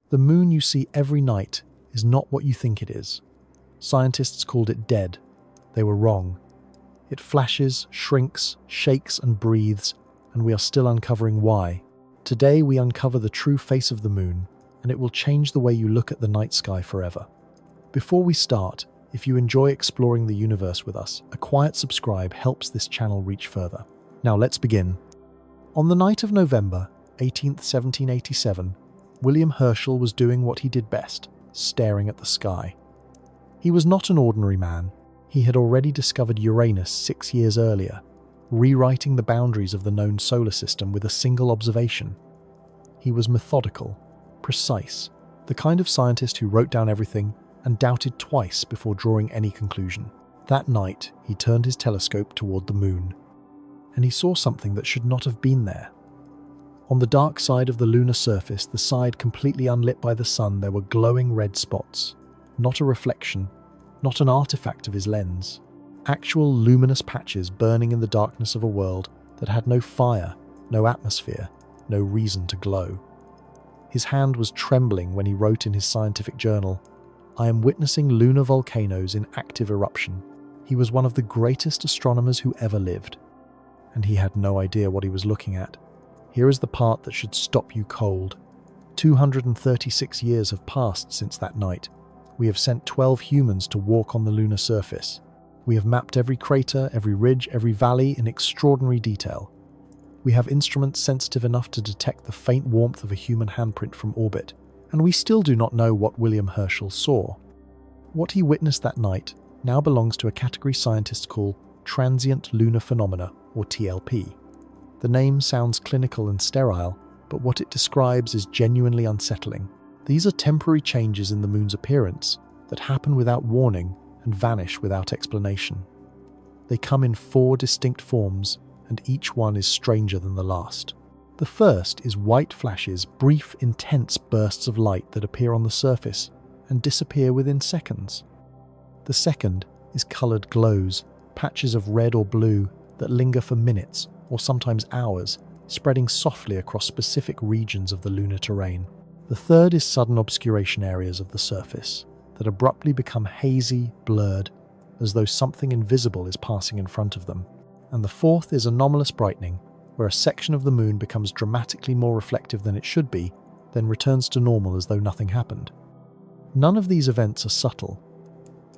The moon you see every night is not what you think it is. Scientists called it dead. They were wrong. It flashes, shrinks, shakes and breathes, and we are still uncovering why. Today we uncover the true face of the moon, and it will change the way you look at the night sky forever. Before we start, if you enjoy exploring the universe with us, a quiet subscribe helps this channel reach further. Now let's begin. On the night of November 18th, 1787, William Herschel was doing what he did best, staring at the sky. He was not an ordinary man. He had already discovered Uranus 6 years earlier, rewriting the boundaries of the known solar system with a single observation. He was methodical, precise, the kind of scientist who wrote down everything and doubted twice before drawing any conclusion. That night, he turned his telescope toward the moon, and he saw something that should not have been there. On the dark side of the lunar surface, the side completely unlit by the sun, there were glowing red spots. Not a reflection, not an artifact of his lens. Actual luminous patches burning in the darkness of a world that had no fire, no atmosphere, no reason to glow. His hand was trembling when he wrote in his scientific journal, "I am witnessing lunar volcanoes in active eruption." He was one of the greatest astronomers who ever lived, and he had no idea what he was looking at. Here is the part that should stop you cold. 236 years have passed since that night. We have sent 12 humans to walk on the lunar surface. We have mapped every crater, every ridge, every valley in extraordinary detail. We have instruments sensitive enough to detect the faint warmth of a human handprint from orbit, and we still do not know what William Herschel saw. What he witnessed that night now belongs to a category scientists call Transient Lunar Phenomena, or TLP. The name sounds clinical and sterile, but what it describes is genuinely unsettling. These are temporary changes in the moon's appearance that happen without warning and vanish without explanation. They come in 4 distinct forms, and each one is stranger than the last. The first is white flashes, brief, intense bursts of light that appear on the surface and disappear within seconds. The second is coloured glows, patches of red or blue that linger for minutes or sometimes hours, spreading softly across specific regions of the lunar terrain. The third is sudden obscuration areas of the surface that abruptly become hazy, blurred, as though something invisible is passing in front of them. And the fourth is anomalous brightening, where a section of the moon becomes dramatically more reflective than it should be, then returns to normal as though nothing happened. None of these events are subtle.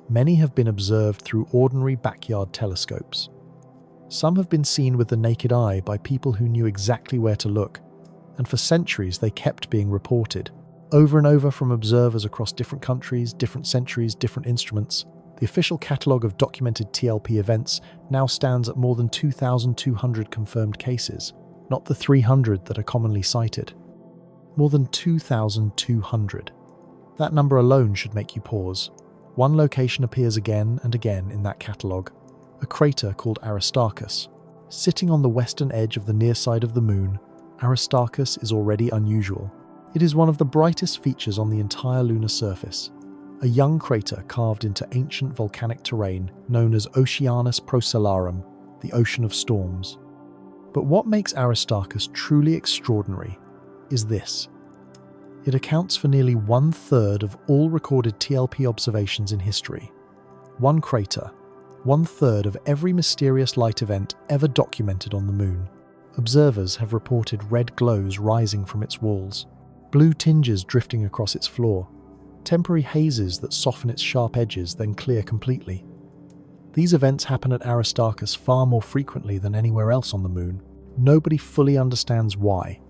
Many have been observed through ordinary backyard telescopes. Some have been seen with the naked eye by people who knew exactly where to look, and for centuries they kept being reported, over and over from observers across different countries, different centuries, different instruments. The official catalogue of documented TLP events now stands at more than 2,200 confirmed cases, not the 300 that are commonly cited. More than 2,200. That number alone should make you pause. One location appears again and again in that catalogue, a crater called Aristarkus. Sitting on the western edge of the near side of the moon, Aristarkus is already unusual. It is one of the brightest features on the entire lunar surface, a young crater carved into ancient volcanic terrain known as Oceanus Procellarum, the ocean of storms. But what makes Aristarkus truly extraordinary is this. It accounts for nearly 1/3 of all recorded TLP observations in history. One crater, 1/3 of every mysterious light event ever documented on the moon. Observers have reported red glows rising from its walls, blue tinges drifting across its floor, temporary hazes that soften its sharp edges then clear completely. These events happen at Aristarkus far more frequently than anywhere else on the moon. Nobody fully understands why.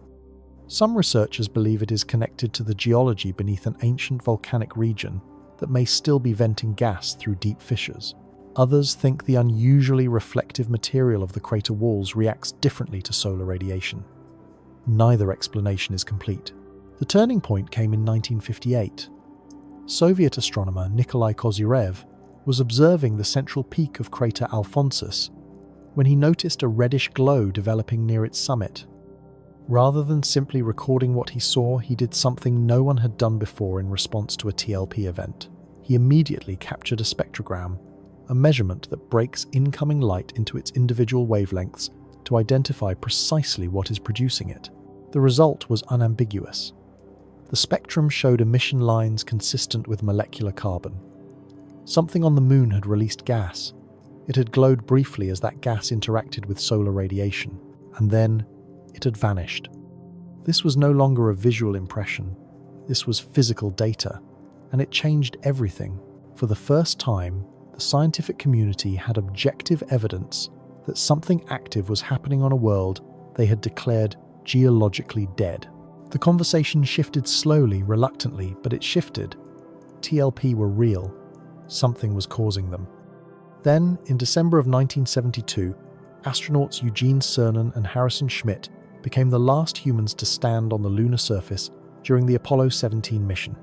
Some researchers believe it is connected to the geology beneath an ancient volcanic region that may still be venting gas through deep fissures. Others think the unusually reflective material of the crater walls reacts differently to solar radiation. Neither explanation is complete. The turning point came in 1958. Soviet astronomer Nikolai Kozyrev was observing the central peak of crater Alphonsus when he noticed a reddish glow developing near its summit. Rather than simply recording what he saw, he did something no one had done before in response to a TLP event. He immediately captured a spectrogram, a measurement that breaks incoming light into its individual wavelengths to identify precisely what is producing it. The result was unambiguous. The spectrum showed emission lines consistent with molecular carbon. Something on the moon had released gas. It had glowed briefly as that gas interacted with solar radiation, and then it had vanished. This was no longer a visual impression. This was physical data, and it changed everything. For the first time, the scientific community had objective evidence that something active was happening on a world they had declared geologically dead. The conversation shifted slowly, reluctantly, but it shifted. TLP were real. Something was causing them. Then, in December of 1972, astronauts Eugene Cernan and Harrison Schmitt became the last humans to stand on the lunar surface during the Apollo 17 mission.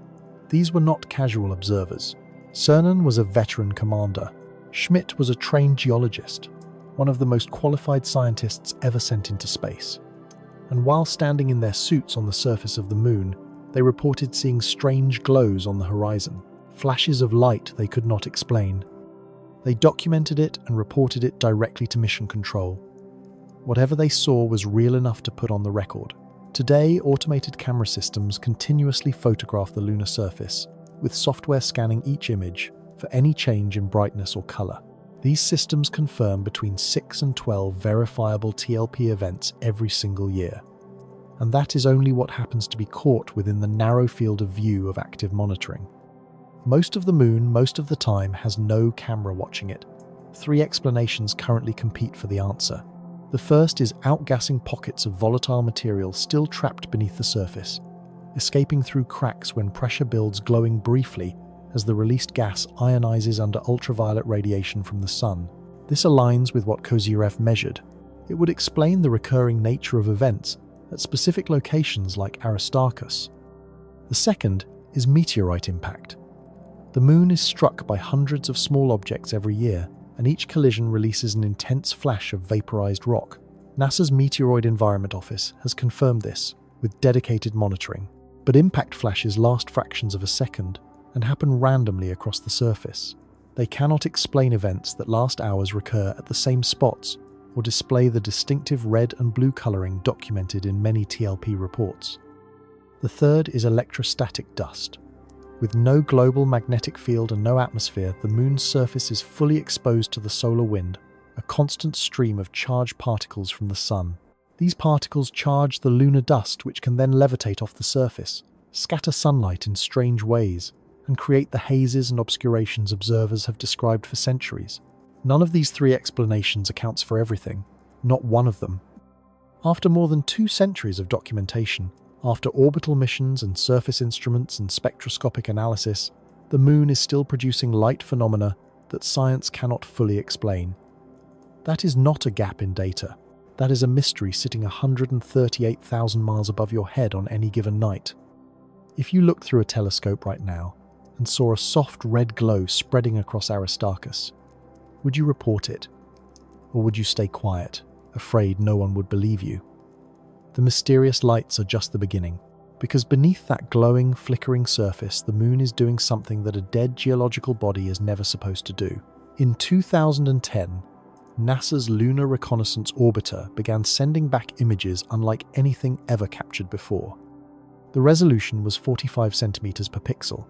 These were not casual observers. Cernan was a veteran commander. Schmitt was a trained geologist, one of the most qualified scientists ever sent into space. And while standing in their suits on the surface of the moon, they reported seeing strange glows on the horizon, flashes of light they could not explain. They documented it and reported it directly to mission control. Whatever they saw was real enough to put on the record. Today, automated camera systems continuously photograph the lunar surface, with software scanning each image for any change in brightness or color. These systems confirm between 6 and 12 verifiable TLP events every single year. And that is only what happens to be caught within the narrow field of view of active monitoring. Most of the moon, most of the time, has no camera watching it. 3 explanations currently compete for the answer. The first is outgassing pockets of volatile material still trapped beneath the surface, escaping through cracks when pressure builds, glowing briefly as the released gas ionizes under ultraviolet radiation from the sun. This aligns with what Kozyrev measured. It would explain the recurring nature of events at specific locations like Aristarkus. The second is meteorite impact. The moon is struck by hundreds of small objects every year, and each collision releases an intense flash of vaporized rock. NASA's Meteoroid Environment Office has confirmed this, with dedicated monitoring. But impact flashes last fractions of a second and happen randomly across the surface. They cannot explain events that last hours recur at the same spots or display the distinctive red and blue coloring documented in many TLP reports. The third is electrostatic dust. With no global magnetic field and no atmosphere, the moon's surface is fully exposed to the solar wind, a constant stream of charged particles from the sun. These particles charge the lunar dust, which can then levitate off the surface, scatter sunlight in strange ways, and create the hazes and obscurations observers have described for centuries. None of these 3 explanations accounts for everything, not one of them. After more than 2 centuries of documentation, after orbital missions and surface instruments and spectroscopic analysis, the moon is still producing light phenomena that science cannot fully explain. That is not a gap in data. That is a mystery sitting 138,000 miles above your head on any given night. If you looked through a telescope right now and saw a soft red glow spreading across Aristarkus, would you report it? Or would you stay quiet, afraid no one would believe you? The mysterious lights are just the beginning, because beneath that glowing, flickering surface, the moon is doing something that a dead geological body is never supposed to do. In 2010, NASA's Lunar Reconnaissance Orbiter began sending back images unlike anything ever captured before. The resolution was 45 centimeters per pixel.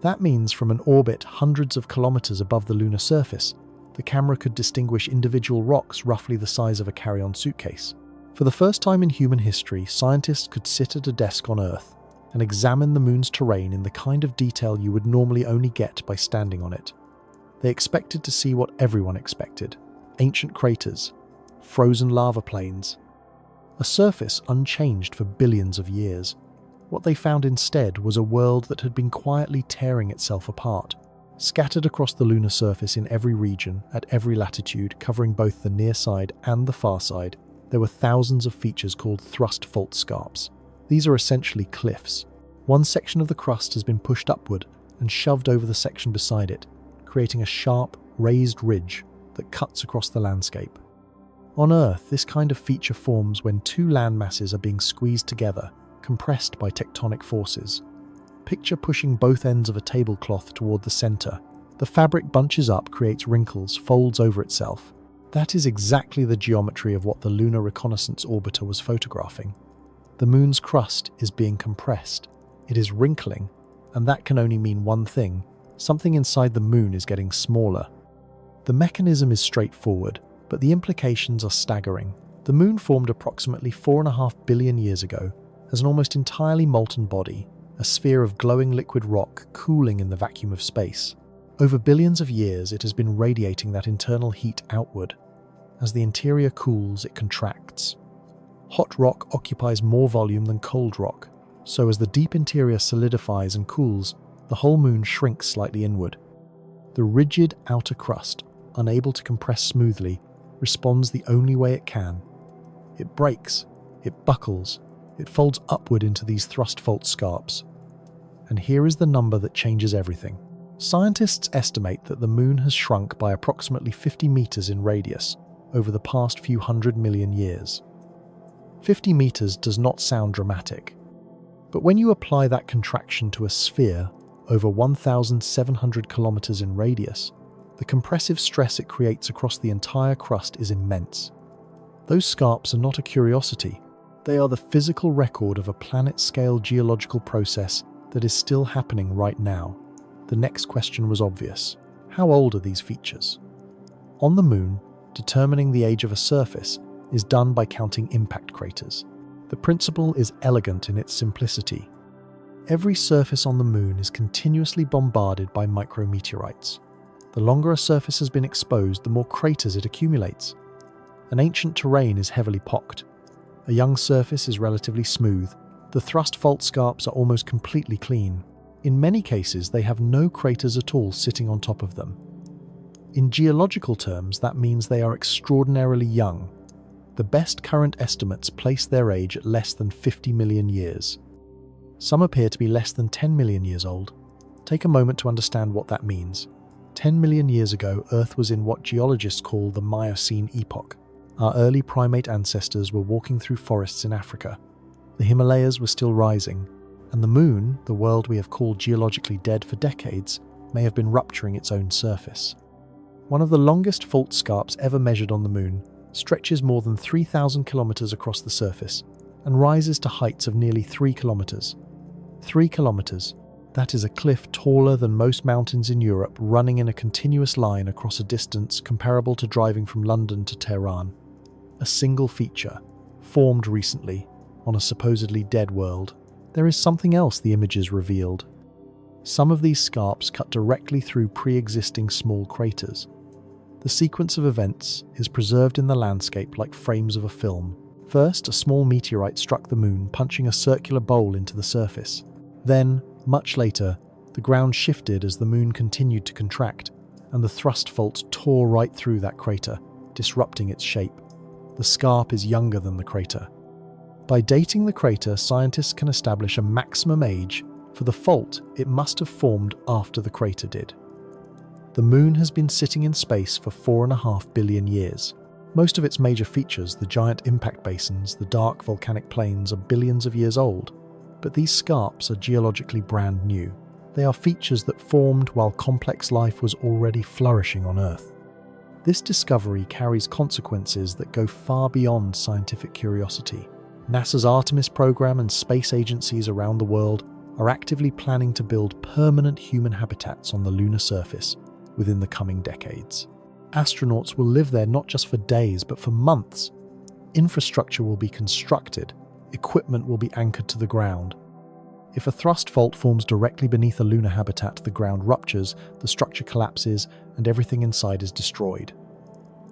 That means from an orbit hundreds of kilometers above the lunar surface, the camera could distinguish individual rocks roughly the size of a carry-on suitcase. For the first time in human history, scientists could sit at a desk on Earth and examine the moon's terrain in the kind of detail you would normally only get by standing on it. They expected to see what everyone expected: ancient craters, frozen lava plains, a surface unchanged for billions of years. What they found instead was a world that had been quietly tearing itself apart, scattered across the lunar surface in every region, at every latitude, covering both the near side and the far side. There were thousands of features called thrust fault scarps. These are essentially cliffs. One section of the crust has been pushed upward and shoved over the section beside it, creating a sharp, raised ridge that cuts across the landscape. On Earth, this kind of feature forms when 2 land masses are being squeezed together, compressed by tectonic forces. Picture pushing both ends of a tablecloth toward the center. The fabric bunches up, creates wrinkles, folds over itself. That is exactly the geometry of what the Lunar Reconnaissance Orbiter was photographing. The moon's crust is being compressed, It is wrinkling, and that can only mean one thing: something inside the moon is getting smaller. The mechanism is straightforward, but the implications are staggering. The moon formed approximately 4.5 billion years ago as an almost entirely molten body, a sphere of glowing liquid rock cooling in the vacuum of space. Over billions of years, it has been radiating that internal heat outward. As the interior cools, it contracts. Hot rock occupies more volume than cold rock, so as the deep interior solidifies and cools, the whole moon shrinks slightly inward. The rigid outer crust, unable to compress smoothly, responds the only way it can. It breaks, it buckles, it folds upward into these thrust fault scarps. And here is the number that changes everything. Scientists estimate that the moon has shrunk by approximately 50 meters in radius over the past few 100 million years. 50 meters does not sound dramatic, but when you apply that contraction to a sphere over 1,700 kilometers in radius, the compressive stress it creates across the entire crust is immense. Those scarps are not a curiosity. They are the physical record of a planet-scale geological process that is still happening right now. The next question was obvious. How old are these features? On the moon, determining the age of a surface is done by counting impact craters. The principle is elegant in its simplicity. Every surface on the moon is continuously bombarded by micrometeorites. The longer a surface has been exposed, the more craters it accumulates. An ancient terrain is heavily pocked. A young surface is relatively smooth. The thrust fault scarps are almost completely clean. In many cases, they have no craters at all sitting on top of them. In geological terms, that means they are extraordinarily young. The best current estimates place their age at less than 50 million years. Some appear to be less than 10 million years old. Take a moment to understand what that means. 10 million years ago, Earth was in what geologists call the Miocene epoch. Our early primate ancestors were walking through forests in Africa. The Himalayas were still rising, and the moon, the world we have called geologically dead for decades, may have been rupturing its own surface. One of the longest fault scarps ever measured on the moon stretches more than 3,000 kilometers across the surface and rises to heights of nearly 3 kilometers. 3 kilometers. That is a cliff taller than most mountains in Europe, running in a continuous line across a distance comparable to driving from London to Tehran. A single feature, formed recently on a supposedly dead world. There is something else the images revealed. Some of these scarps cut directly through pre-existing small craters. The sequence of events is preserved in the landscape like frames of a film. First, a small meteorite struck the moon, punching a circular bowl into the surface. Then, much later, the ground shifted as the moon continued to contract, and the thrust fault tore right through that crater, disrupting its shape. The scarp is younger than the crater. By dating the crater, scientists can establish a maximum age. For the fault, it must have formed after the crater did. The moon has been sitting in space for 4.5 billion years. Most of its major features, the giant impact basins, the dark volcanic plains, are billions of years old. But these scarps are geologically brand new. They are features that formed while complex life was already flourishing on Earth. This discovery carries consequences that go far beyond scientific curiosity. NASA's Artemis program and space agencies around the world are actively planning to build permanent human habitats on the lunar surface within the coming decades. Astronauts will live there not just for days, but for months. Infrastructure will be constructed, equipment will be anchored to the ground. If a thrust fault forms directly beneath a lunar habitat, the ground ruptures, the structure collapses, and everything inside is destroyed.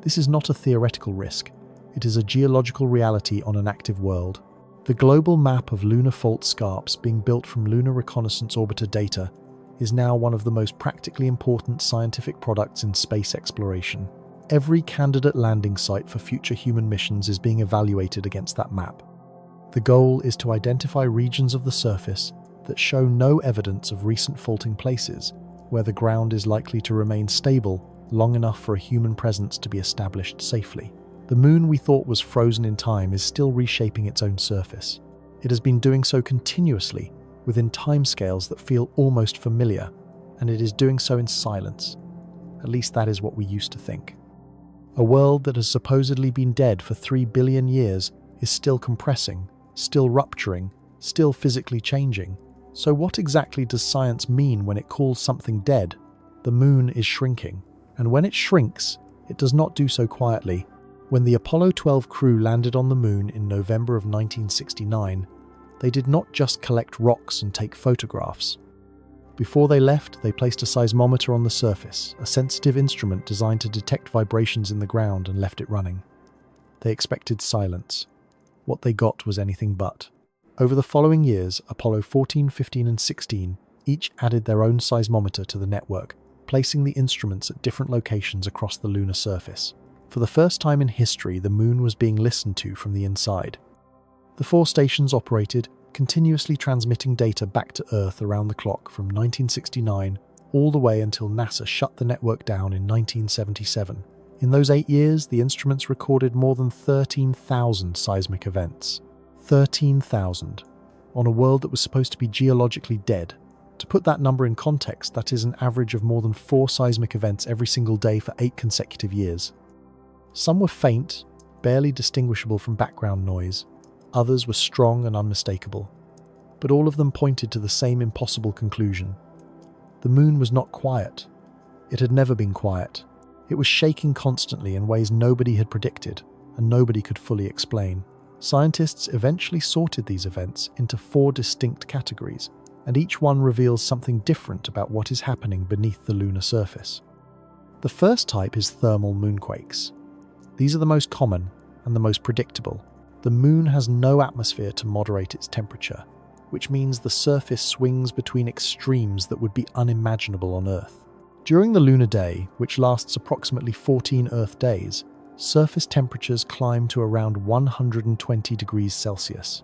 This is not a theoretical risk. It is a geological reality on an active world. The global map of lunar fault scarps being built from Lunar Reconnaissance Orbiter data is now one of the most practically important scientific products in space exploration. Every candidate landing site for future human missions is being evaluated against that map. The goal is to identify regions of the surface that show no evidence of recent faulting places, where the ground is likely to remain stable long enough for a human presence to be established safely. The moon we thought was frozen in time is still reshaping its own surface. It has been doing so continuously, within timescales that feel almost familiar, and it is doing so in silence. At least that is what we used to think. A world that has supposedly been dead for 3 billion years is still compressing, still rupturing, still physically changing. So what exactly does science mean when it calls something dead? The moon is shrinking. And when it shrinks, it does not do so quietly. When the Apollo 12 crew landed on the moon in November of 1969, they did not just collect rocks and take photographs. Before they left, they placed a seismometer on the surface, a sensitive instrument designed to detect vibrations in the ground, and left it running. They expected silence. What they got was anything but. Over the following years, Apollo 14, 15 and 16 each added their own seismometer to the network, placing the instruments at different locations across the lunar surface. For the first time in history, the moon was being listened to from the inside. The 4 stations operated, continuously transmitting data back to Earth around the clock from 1969 all the way until NASA shut the network down in 1977. In those 8 years, the instruments recorded more than 13,000 seismic events. 13,000. On a world that was supposed to be geologically dead. To put that number in context, that is an average of more than 4 seismic events every single day for 8 consecutive years. Some were faint, barely distinguishable from background noise. Others were strong and unmistakable. But all of them pointed to the same impossible conclusion. The moon was not quiet. It had never been quiet. It was shaking constantly in ways nobody had predicted, and nobody could fully explain. Scientists eventually sorted these events into 4 distinct categories, and each one reveals something different about what is happening beneath the lunar surface. The first type is thermal moonquakes. These are the most common and the most predictable. The moon has no atmosphere to moderate its temperature, which means the surface swings between extremes that would be unimaginable on Earth. During the lunar day, which lasts approximately 14 Earth days, surface temperatures climb to around 120 degrees Celsius.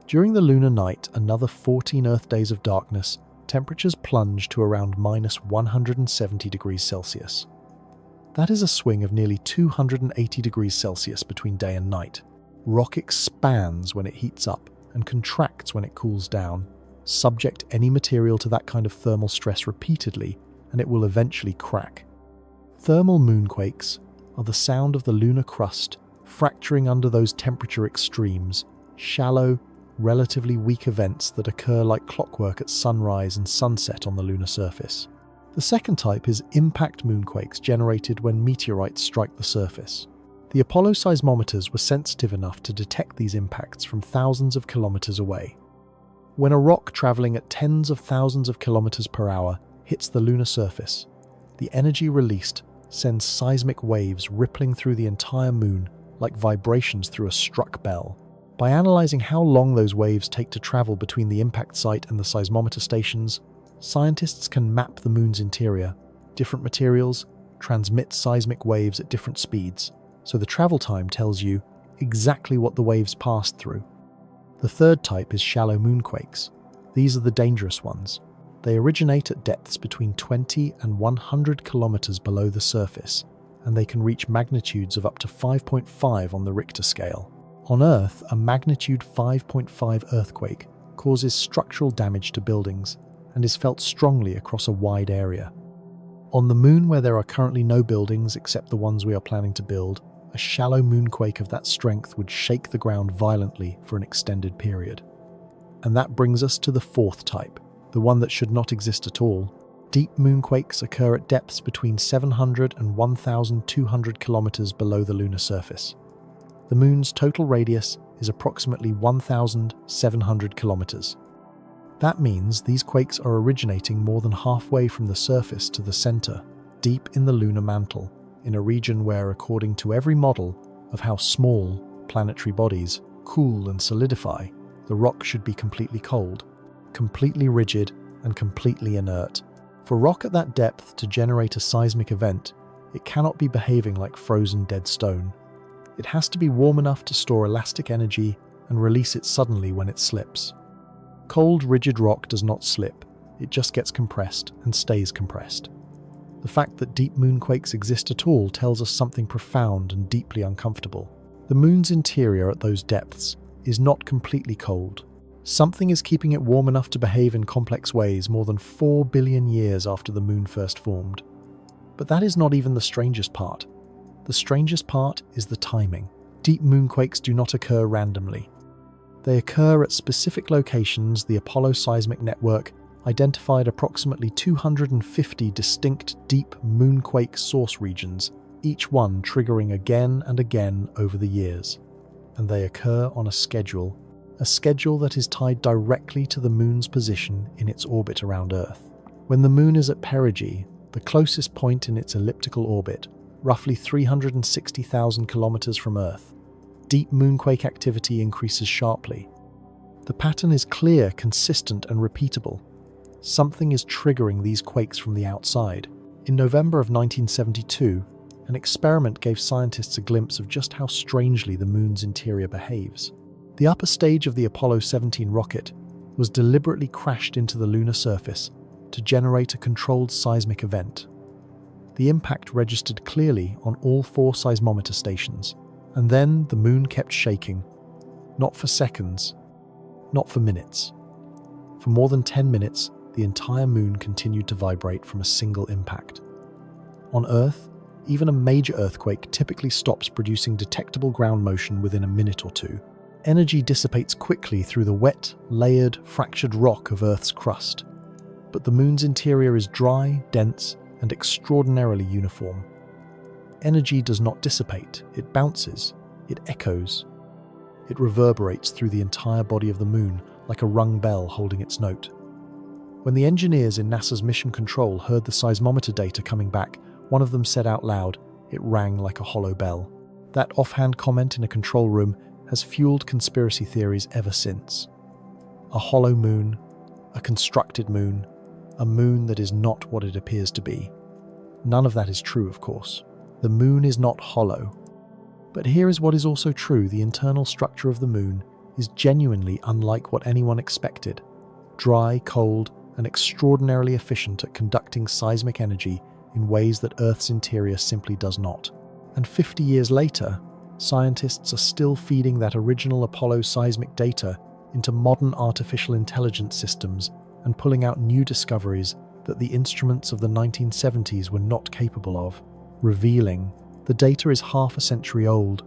During the lunar night, another 14 Earth days of darkness, temperatures plunge to around minus 170 degrees Celsius. That is a swing of nearly 280 degrees Celsius between day and night. Rock expands when it heats up and contracts when it cools down. Subject any material to that kind of thermal stress repeatedly, and it will eventually crack. Thermal moonquakes are the sound of the lunar crust fracturing under those temperature extremes, shallow, relatively weak events that occur like clockwork at sunrise and sunset on the lunar surface. The second type is impact moonquakes generated when meteorites strike the surface. The Apollo seismometers were sensitive enough to detect these impacts from thousands of kilometers away. When a rock traveling at tens of thousands of kilometers per hour hits the lunar surface, the energy released sends seismic waves rippling through the entire moon like vibrations through a struck bell. By analyzing how long those waves take to travel between the impact site and the seismometer stations, scientists can map the moon's interior. Different materials transmit seismic waves at different speeds, so the travel time tells you exactly what the waves passed through. The third type is shallow moonquakes. These are the dangerous ones. They originate at depths between 20 and 100 kilometers below the surface, and they can reach magnitudes of up to 5.5 on the Richter scale. On Earth, a magnitude 5.5 earthquake causes structural damage to buildings and is felt strongly across a wide area. On the moon, where there are currently no buildings except the ones we are planning to build, a shallow moonquake of that strength would shake the ground violently for an extended period. And that brings us to the fourth type, the one that should not exist at all. Deep moonquakes occur at depths between 700 and 1,200 kilometers below the lunar surface. The moon's total radius is approximately 1,700 kilometers. That means these quakes are originating more than halfway from the surface to the center, deep in the lunar mantle, in a region where, according to every model of how small planetary bodies cool and solidify, the rock should be completely cold, completely rigid, and completely inert. For rock at that depth to generate a seismic event, it cannot be behaving like frozen dead stone. It has to be warm enough to store elastic energy and release it suddenly when it slips. Cold, rigid rock does not slip, it just gets compressed and stays compressed. The fact that deep moonquakes exist at all tells us something profound and deeply uncomfortable. The moon's interior at those depths is not completely cold. Something is keeping it warm enough to behave in complex ways more than 4 billion years after the moon first formed. But that is not even the strangest part. The strangest part is the timing. Deep moonquakes do not occur randomly. They occur at specific locations. The Apollo seismic network identified approximately 250 distinct deep moonquake source regions, each one triggering again and again over the years. And they occur on a schedule that is tied directly to the moon's position in its orbit around Earth. When the moon is at perigee, the closest point in its elliptical orbit, roughly 360,000 kilometers from Earth, deep moonquake activity increases sharply. The pattern is clear, consistent, and repeatable. Something is triggering these quakes from the outside. In November of 1972, an experiment gave scientists a glimpse of just how strangely the moon's interior behaves. The upper stage of the Apollo 17 rocket was deliberately crashed into the lunar surface to generate a controlled seismic event. The impact registered clearly on all 4 seismometer stations, and then the moon kept shaking, not for seconds, not for minutes. For more than 10 minutes, the entire moon continued to vibrate from a single impact. On Earth, even a major earthquake typically stops producing detectable ground motion within a minute or two. Energy dissipates quickly through the wet, layered, fractured rock of Earth's crust. But the moon's interior is dry, dense, and extraordinarily uniform. Energy does not dissipate, it bounces, it echoes. It reverberates through the entire body of the moon like a rung bell holding its note. When the engineers in NASA's Mission Control heard the seismometer data coming back, one of them said out loud, "It rang like a hollow bell." That offhand comment in a control room has fueled conspiracy theories ever since. A hollow moon, a constructed moon, a moon that is not what it appears to be. None of that is true, of course. The moon is not hollow. But here is what is also true: the internal structure of the moon is genuinely unlike what anyone expected. Dry, cold, and extraordinarily efficient at conducting seismic energy in ways that Earth's interior simply does not. And 50 years later, scientists are still feeding that original Apollo seismic data into modern artificial intelligence systems and pulling out new discoveries that the instruments of the 1970s were not capable of, revealing the data is half a century old.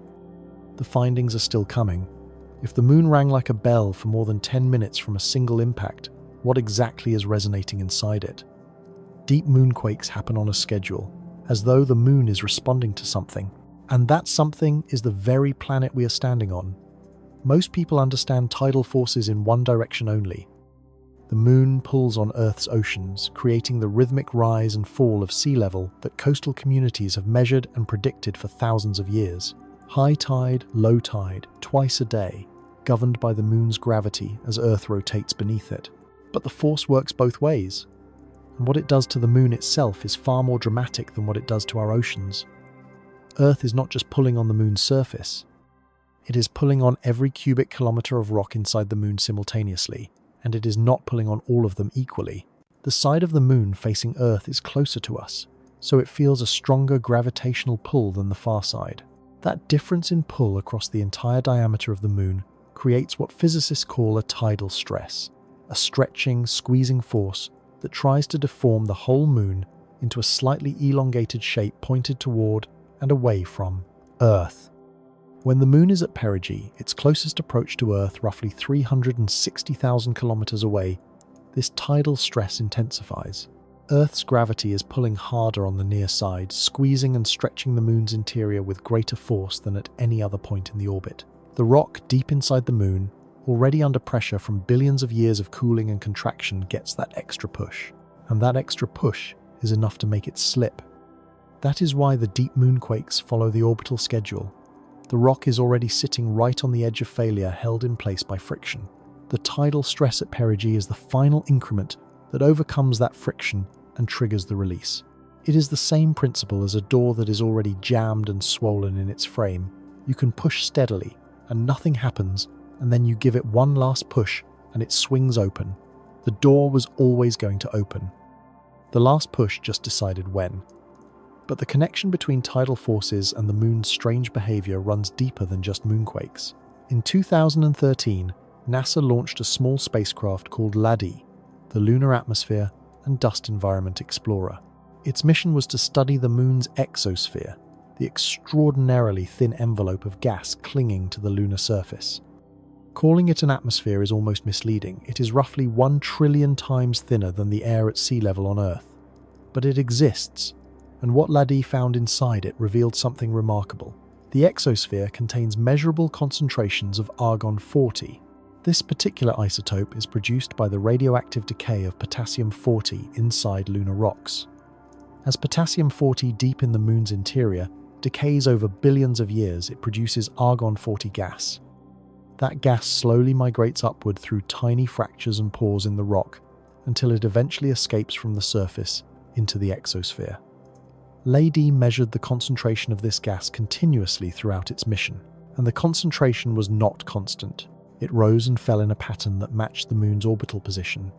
The findings are still coming. If the moon rang like a bell for more than 10 minutes from a single impact, what exactly is resonating inside it? Deep moonquakes happen on a schedule, as though the moon is responding to something. And that something is the very planet we are standing on. Most people understand tidal forces in one direction only. The moon pulls on Earth's oceans, creating the rhythmic rise and fall of sea level that coastal communities have measured and predicted for thousands of years. High tide, low tide, twice a day, governed by the moon's gravity as Earth rotates beneath it. But the force works both ways. And what it does to the moon itself is far more dramatic than what it does to our oceans. Earth is not just pulling on the moon's surface. It is pulling on every cubic kilometer of rock inside the moon simultaneously, and it is not pulling on all of them equally. The side of the moon facing Earth is closer to us, so it feels a stronger gravitational pull than the far side. That difference in pull across the entire diameter of the moon creates what physicists call a tidal stress, a stretching, squeezing force that tries to deform the whole moon into a slightly elongated shape pointed toward and away from Earth. When the moon is at perigee, its closest approach to Earth roughly 360,000 kilometers away, this tidal stress intensifies. Earth's gravity is pulling harder on the near side, squeezing and stretching the moon's interior with greater force than at any other point in the orbit. The rock deep inside the moon, already under pressure from billions of years of cooling and contraction, gets that extra push. And that extra push is enough to make it slip. That is why the deep moonquakes follow the orbital schedule. The rock is already sitting right on the edge of failure, held in place by friction. The tidal stress at perigee is the final increment that overcomes that friction and triggers the release. It is the same principle as a door that is already jammed and swollen in its frame. You can push steadily, and nothing happens, and then you give it one last push, and it swings open. The door was always going to open. The last push just decided when. But the connection between tidal forces and the moon's strange behavior runs deeper than just moonquakes. In 2013, NASA launched a small spacecraft called LADEE, the Lunar Atmosphere and Dust Environment Explorer. Its mission was to study the moon's exosphere, the extraordinarily thin envelope of gas clinging to the lunar surface. Calling it an atmosphere is almost misleading. It is roughly 1 trillion times thinner than the air at sea level on Earth. But it exists, and what Ladi found inside it revealed something remarkable. The exosphere contains measurable concentrations of argon-40. This particular isotope is produced by the radioactive decay of potassium-40 inside lunar rocks. As potassium-40 deep in the Moon's interior decays over billions of years, it produces argon-40 gas. That gas slowly migrates upward through tiny fractures and pores in the rock until it eventually escapes from the surface into the exosphere. Ladi measured the concentration of this gas continuously throughout its mission, and the concentration was not constant. It rose and fell in a pattern that matched the Moon's orbital position.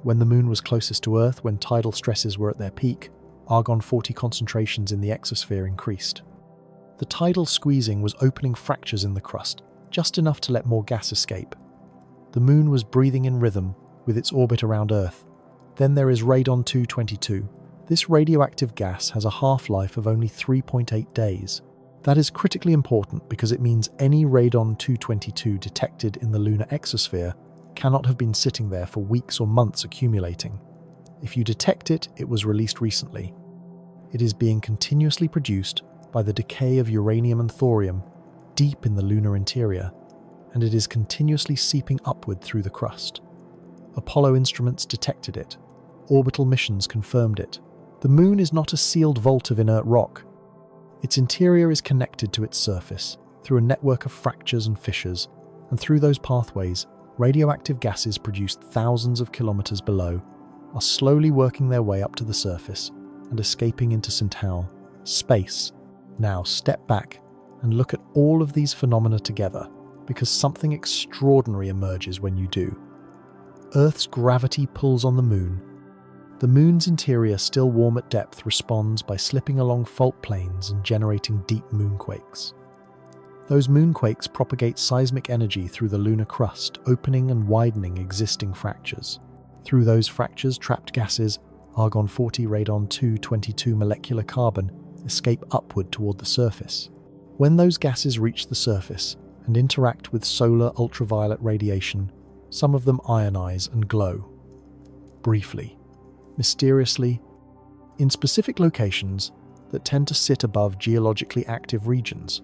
When the Moon was closest to Earth, when tidal stresses were at their peak, argon-40 concentrations in the exosphere increased. The tidal squeezing was opening fractures in the crust, just enough to let more gas escape. The Moon was breathing in rhythm with its orbit around Earth. Then there is radon-222. This radioactive gas has a half-life of only 3.8 days. That is critically important because it means any radon-222 detected in the lunar exosphere cannot have been sitting there for weeks or months accumulating. If you detect it, it was released recently. It is being continuously produced by the decay of uranium and thorium deep in the lunar interior, and it is continuously seeping upward through the crust. Apollo instruments detected it. Orbital missions confirmed it. The Moon is not a sealed vault of inert rock. Its interior is connected to its surface through a network of fractures and fissures, and through those pathways, radioactive gases produced thousands of kilometers below are slowly working their way up to the surface and escaping into St. Hal, space. Now step back and look at all of these phenomena together, because something extraordinary emerges when you do. Earth's gravity pulls on the Moon. The Moon's interior, still warm at depth, responds by slipping along fault planes and generating deep moonquakes. Those moonquakes propagate seismic energy through the lunar crust, opening and widening existing fractures. Through those fractures, trapped gases, argon-40, radon-222 molecular carbon, escape upward toward the surface. When those gases reach the surface and interact with solar ultraviolet radiation, some of them ionize and glow. Briefly, mysteriously, in specific locations that tend to sit above geologically active regions.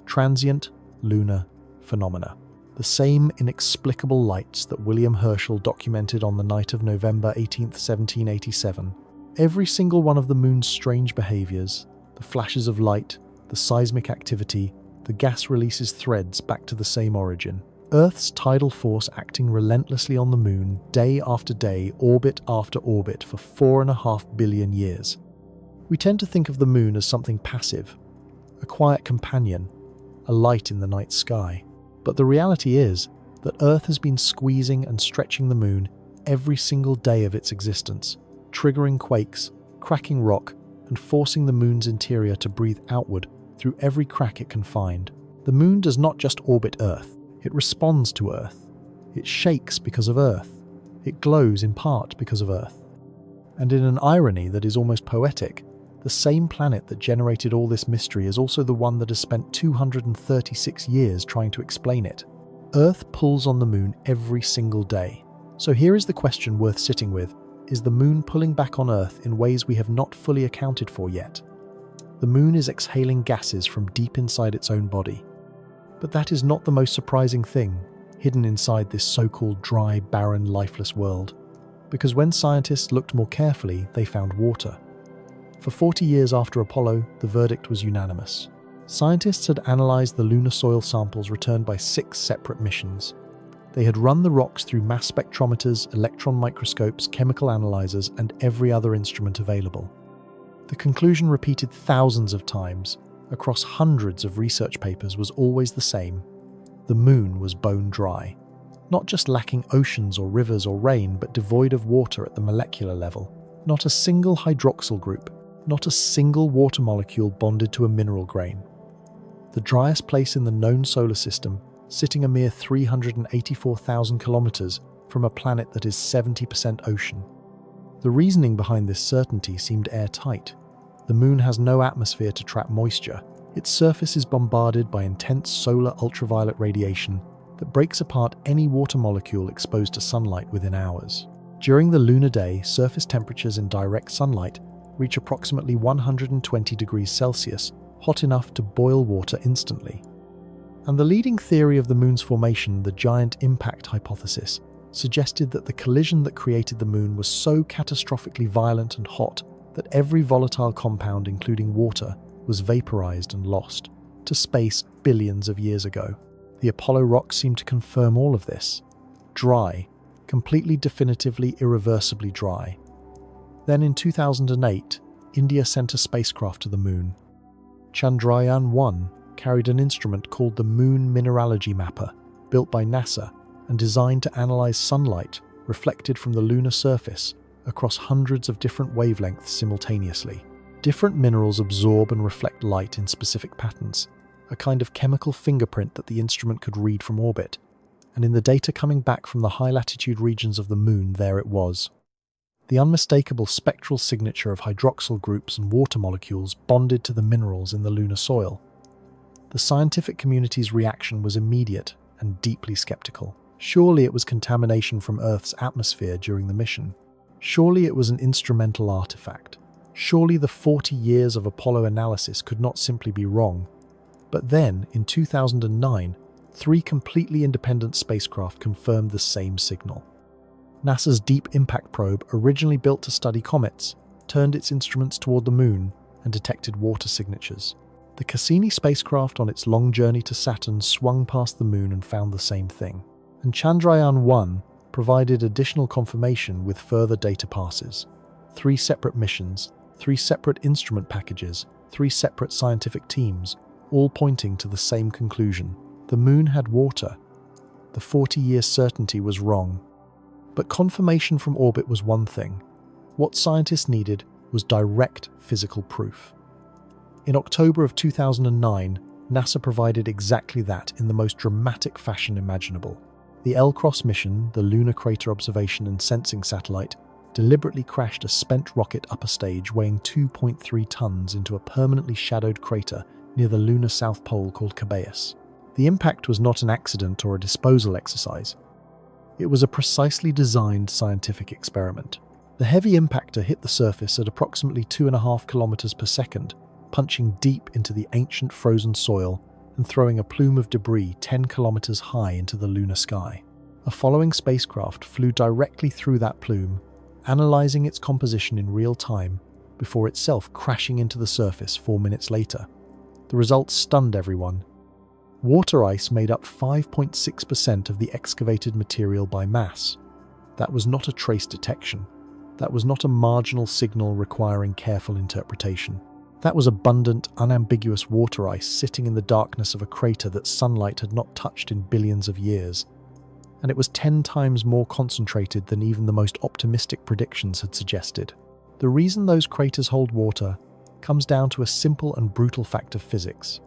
Transient lunar phenomena. The same inexplicable lights that William Herschel documented on the night of November 18, 1787. Every single one of the Moon's strange behaviors, the flashes of light, the seismic activity, the gas releases threads back to the same origin. Earth's tidal force acting relentlessly on the Moon, day after day, orbit after orbit, for 4.5 billion years. We tend to think of the Moon as something passive, a quiet companion, a light in the night sky. But the reality is that Earth has been squeezing and stretching the Moon every single day of its existence, triggering quakes, cracking rock, and forcing the Moon's interior to breathe outward through every crack it can find. The Moon does not just orbit Earth, it responds to Earth. It shakes because of Earth. It glows in part because of Earth. And in an irony that is almost poetic, the same planet that generated all this mystery is also the one that has spent 236 years trying to explain it. Earth pulls on the Moon every single day. So here is the question worth sitting with. Is the Moon pulling back on Earth in ways we have not fully accounted for yet? The Moon is exhaling gases from deep inside its own body. But that is not the most surprising thing hidden inside this so-called dry, barren, lifeless world. Because when scientists looked more carefully, they found water. For 40 years after Apollo, the verdict was unanimous. Scientists had analysed the lunar soil samples returned by 6 separate missions. They had run the rocks through mass spectrometers, electron microscopes, chemical analyzers, and every other instrument available. The conclusion, repeated thousands of times, across hundreds of research papers, was always the same. The Moon was bone dry. Not just lacking oceans or rivers or rain, but devoid of water at the molecular level. Not a single hydroxyl group, not a single water molecule bonded to a mineral grain. The driest place in the known solar system, sitting a mere 384,000 kilometers from a planet that is 70% ocean. The reasoning behind this certainty seemed airtight. The Moon has no atmosphere to trap moisture. Its surface is bombarded by intense solar ultraviolet radiation, that breaks apart any water molecule exposed to sunlight within hours. During the lunar day, surface temperatures in direct sunlight reach approximately 120 degrees Celsius, hot enough to boil water instantly. And the leading theory of the moon's formation, the giant impact hypothesis, suggested that the collision that created the moon was so catastrophically violent and hot that every volatile compound, including water, was vaporized and lost to space billions of years ago. The Apollo rocks seem to confirm all of this. Dry, completely, definitively, irreversibly dry. Then in 2008, India sent a spacecraft to the moon. Chandrayaan-1 carried an instrument called the Moon Mineralogy Mapper, built by NASA and designed to analyze sunlight reflected from the lunar surface across hundreds of different wavelengths simultaneously. Different minerals absorb and reflect light in specific patterns, a kind of chemical fingerprint that the instrument could read from orbit. And in the data coming back from the high-latitude regions of the moon, there it was. The unmistakable spectral signature of hydroxyl groups and water molecules bonded to the minerals in the lunar soil. The scientific community's reaction was immediate and deeply skeptical. Surely it was contamination from Earth's atmosphere during the mission. Surely it was an instrumental artifact. Surely the 40 years of Apollo analysis could not simply be wrong. But then, in 2009, 3 completely independent spacecraft confirmed the same signal. NASA's Deep Impact Probe, originally built to study comets, turned its instruments toward the moon and detected water signatures. The Cassini spacecraft on its long journey to Saturn swung past the moon and found the same thing. And Chandrayaan-1 provided additional confirmation with further data passes. 3 separate missions, 3 separate instrument packages, 3 separate scientific teams, all pointing to the same conclusion. The moon had water. The 40-year certainty was wrong. But confirmation from orbit was one thing. What scientists needed was direct physical proof. In October of 2009, NASA provided exactly that in the most dramatic fashion imaginable. The LCROSS mission, the Lunar Crater Observation and Sensing Satellite, deliberately crashed a spent rocket upper stage weighing 2.3 tons into a permanently shadowed crater near the lunar south pole called Cabeus. The impact was not an accident or a disposal exercise. It was a precisely designed scientific experiment. The heavy impactor hit the surface at approximately 2.5 kilometers per second, punching deep into the ancient frozen soil and throwing a plume of debris 10 kilometers high into the lunar sky. A following spacecraft flew directly through that plume, analyzing its composition in real time before itself crashing into the surface 4 minutes later. The results stunned everyone. Water ice made up 5.6% of the excavated material by mass. That was not a trace detection. That was not a marginal signal requiring careful interpretation. That was abundant, unambiguous water ice sitting in the darkness of a crater that sunlight had not touched in billions of years. And it was 10 times more concentrated than even the most optimistic predictions had suggested. The reason those craters hold water comes down to a simple and brutal fact of physics.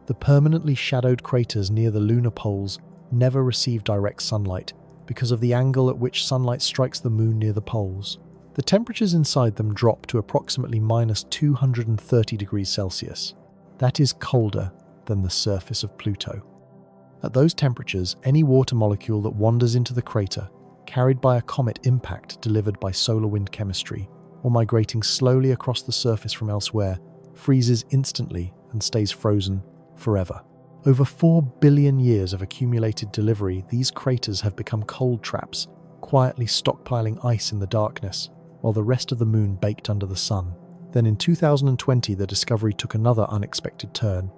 The permanently shadowed craters near the lunar poles never receive direct sunlight because of the angle at which sunlight strikes the moon near the poles. The temperatures inside them drop to approximately minus 230 degrees Celsius. That is colder than the surface of Pluto. At those temperatures, any water molecule that wanders into the crater, carried by a comet impact delivered by solar wind chemistry, or migrating slowly across the surface from elsewhere, freezes instantly and stays frozen forever. Over 4 billion years of accumulated delivery, these craters have become cold traps, quietly stockpiling ice in the darkness, while the rest of the moon baked under the sun. Then in 2020, the discovery took another unexpected turn.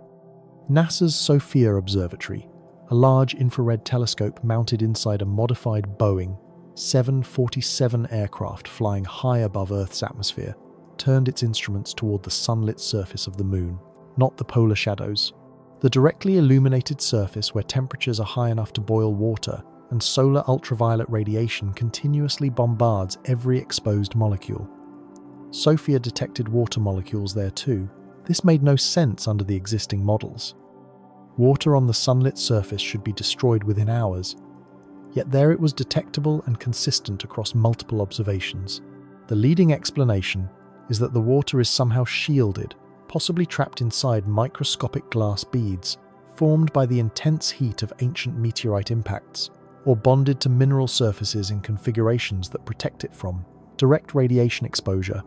NASA's SOFIA Observatory, a large infrared telescope mounted inside a modified Boeing 747 aircraft flying high above Earth's atmosphere, turned its instruments toward the sunlit surface of the moon, not the polar shadows. The directly illuminated surface where temperatures are high enough to boil water and solar ultraviolet radiation continuously bombards every exposed molecule. SOFIA detected water molecules there too. This made no sense under the existing models. Water on the sunlit surface should be destroyed within hours, yet there it was detectable and consistent across multiple observations. The leading explanation is that the water is somehow shielded, possibly trapped inside microscopic glass beads, formed by the intense heat of ancient meteorite impacts, or bonded to mineral surfaces in configurations that protect it from direct radiation exposure.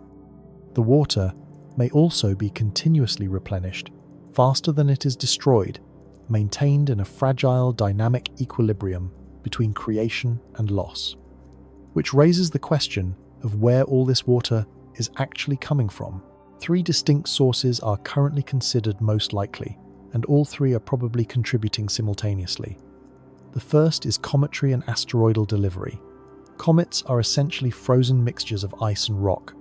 The water may also be continuously replenished, faster than it is destroyed, maintained in a fragile dynamic equilibrium between creation and loss. Which raises the question of where all this water is actually coming from. 3 distinct sources are currently considered most likely, and all 3 are probably contributing simultaneously. The first is cometry and asteroidal delivery. Comets are essentially frozen mixtures of ice and rock.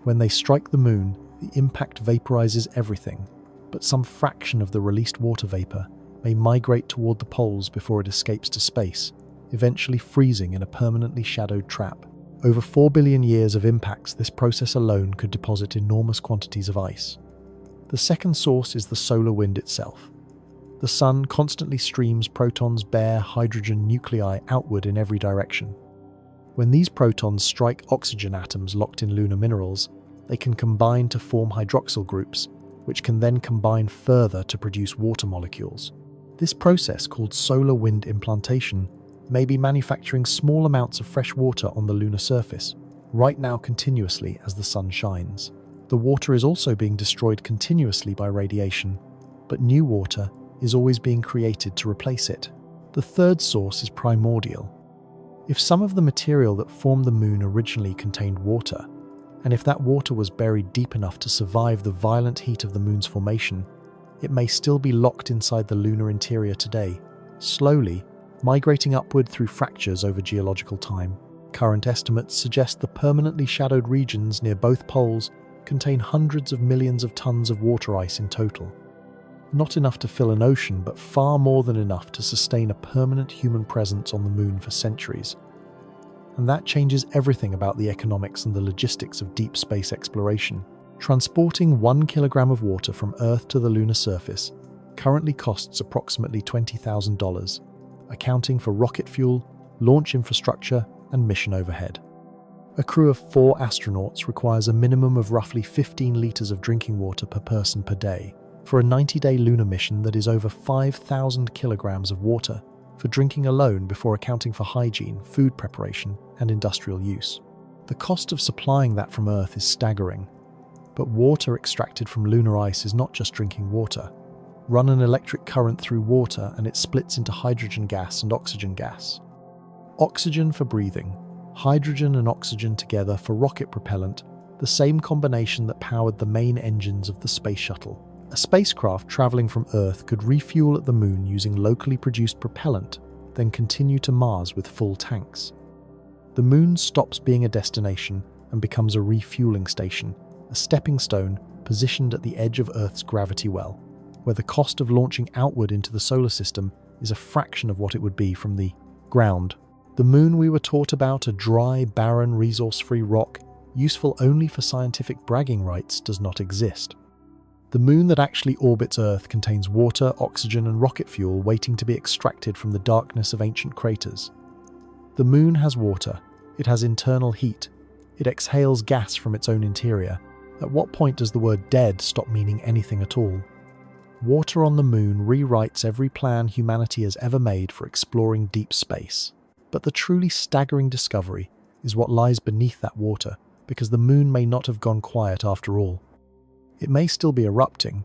When they strike the moon, the impact vaporizes everything, but some fraction of the released water vapor may migrate toward the poles before it escapes to space, eventually freezing in a permanently shadowed trap. Over 4 billion years of impacts, this process alone could deposit enormous quantities of ice. The second source is the solar wind itself. The sun constantly streams protons bear hydrogen nuclei outward in every direction. When these protons strike oxygen atoms locked in lunar minerals, they can combine to form hydroxyl groups, which can then combine further to produce water molecules. This process, called solar wind implantation, may be manufacturing small amounts of fresh water on the lunar surface, right now continuously as the sun shines. The water is also being destroyed continuously by radiation, but new water is always being created to replace it. The third source is primordial. If some of the material that formed the moon originally contained water, and if that water was buried deep enough to survive the violent heat of the moon's formation, it may still be locked inside the lunar interior today, slowly migrating upward through fractures over geological time. Current estimates suggest the permanently shadowed regions near both poles contain hundreds of millions of tons of water ice in total. Not enough to fill an ocean, but far more than enough to sustain a permanent human presence on the moon for centuries. And that changes everything about the economics and the logistics of deep space exploration. Transporting 1 kilogram of water from Earth to the lunar surface currently costs approximately $20,000, accounting for rocket fuel, launch infrastructure, and mission overhead. A crew of 4 astronauts requires a minimum of roughly 15 litres of drinking water per person per day for a 90-day lunar mission that is over 5,000 kilograms of water for drinking alone before accounting for hygiene, food preparation, and industrial use. The cost of supplying that from Earth is staggering, but water extracted from lunar ice is not just drinking water. Run an electric current through water and it splits into hydrogen gas and oxygen gas. Oxygen for breathing, hydrogen and oxygen together for rocket propellant, the same combination that powered the main engines of the space shuttle. A spacecraft traveling from Earth could refuel at the moon using locally produced propellant, then continue to Mars with full tanks. The moon stops being a destination and becomes a refueling station, a stepping stone positioned at the edge of Earth's gravity well, where the cost of launching outward into the solar system is a fraction of what it would be from the ground. The moon we were taught about, a dry, barren, resource-free rock, useful only for scientific bragging rights, does not exist. The moon that actually orbits Earth contains water, oxygen, and rocket fuel waiting to be extracted from the darkness of ancient craters. The moon has water, it has internal heat, it exhales gas from its own interior. At what point does the word dead stop meaning anything at all? Water on the moon rewrites every plan humanity has ever made for exploring deep space. But the truly staggering discovery is what lies beneath that water, because the moon may not have gone quiet after all. It may still be erupting.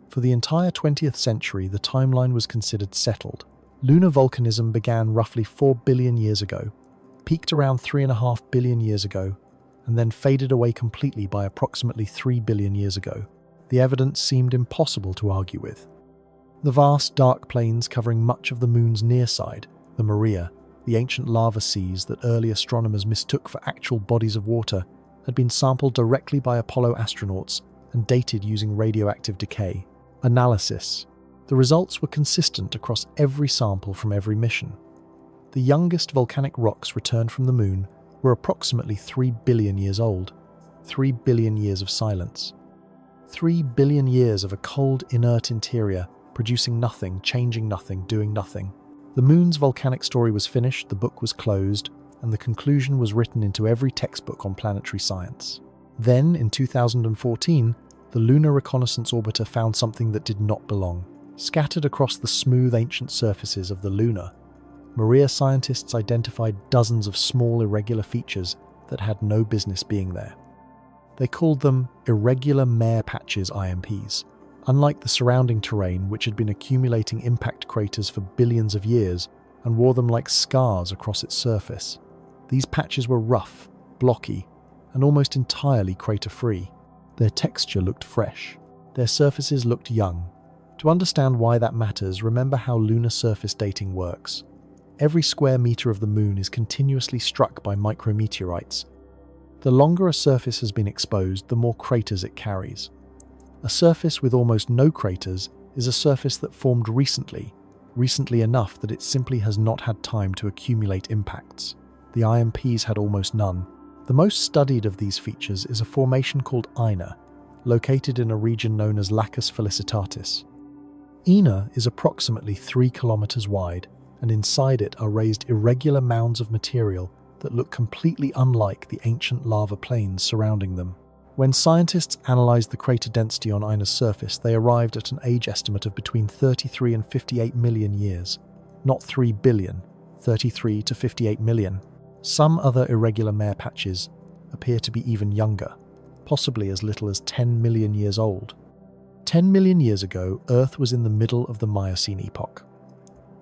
For the entire 20th century, the timeline was considered settled. Lunar volcanism began roughly 4 billion years ago, peaked around 3.5 billion years ago, and then faded away completely by approximately 3 billion years ago. The evidence seemed impossible to argue with. The vast dark plains covering much of the moon's near side, the Maria, the ancient lava seas that early astronomers mistook for actual bodies of water, had been sampled directly by Apollo astronauts and dated using radioactive decay. Analysis. The results were consistent across every sample from every mission. The youngest volcanic rocks returned from the moon were approximately 3 billion years old. 3 billion years of silence. 3 billion years of a cold, inert interior, producing nothing, changing nothing, doing nothing. The moon's volcanic story was finished, the book was closed, and the conclusion was written into every textbook on planetary science. Then, in 2014, the Lunar Reconnaissance Orbiter found something that did not belong. Scattered across the smooth ancient surfaces of the Lunar, marine scientists identified dozens of small irregular features that had no business being there. They called them irregular mare patches IMPs. Unlike the surrounding terrain, which had been accumulating impact craters for billions of years and wore them like scars across its surface, these patches were rough, blocky, and almost entirely crater-free. Their texture looked fresh. Their surfaces looked young. To understand why that matters, remember how lunar surface dating works. Every square meter of the moon is continuously struck by micrometeorites. The longer a surface has been exposed, the more craters it carries. A surface with almost no craters is a surface that formed recently enough that it simply has not had time to accumulate impacts. The IMPs had almost none. The most studied of these features is a formation called Ina, located in a region known as Lacus Felicitatis. Ina is approximately 3 kilometers wide, and inside it are raised irregular mounds of material that look completely unlike the ancient lava plains surrounding them. When scientists analyzed the crater density on Ina's surface, they arrived at an age estimate of between 33 and 58 million years. Not 3 billion, 33 to 58 million. Some other irregular mare patches appear to be even younger, possibly as little as 10 million years old. 10 million years ago, Earth was in the middle of the Miocene epoch.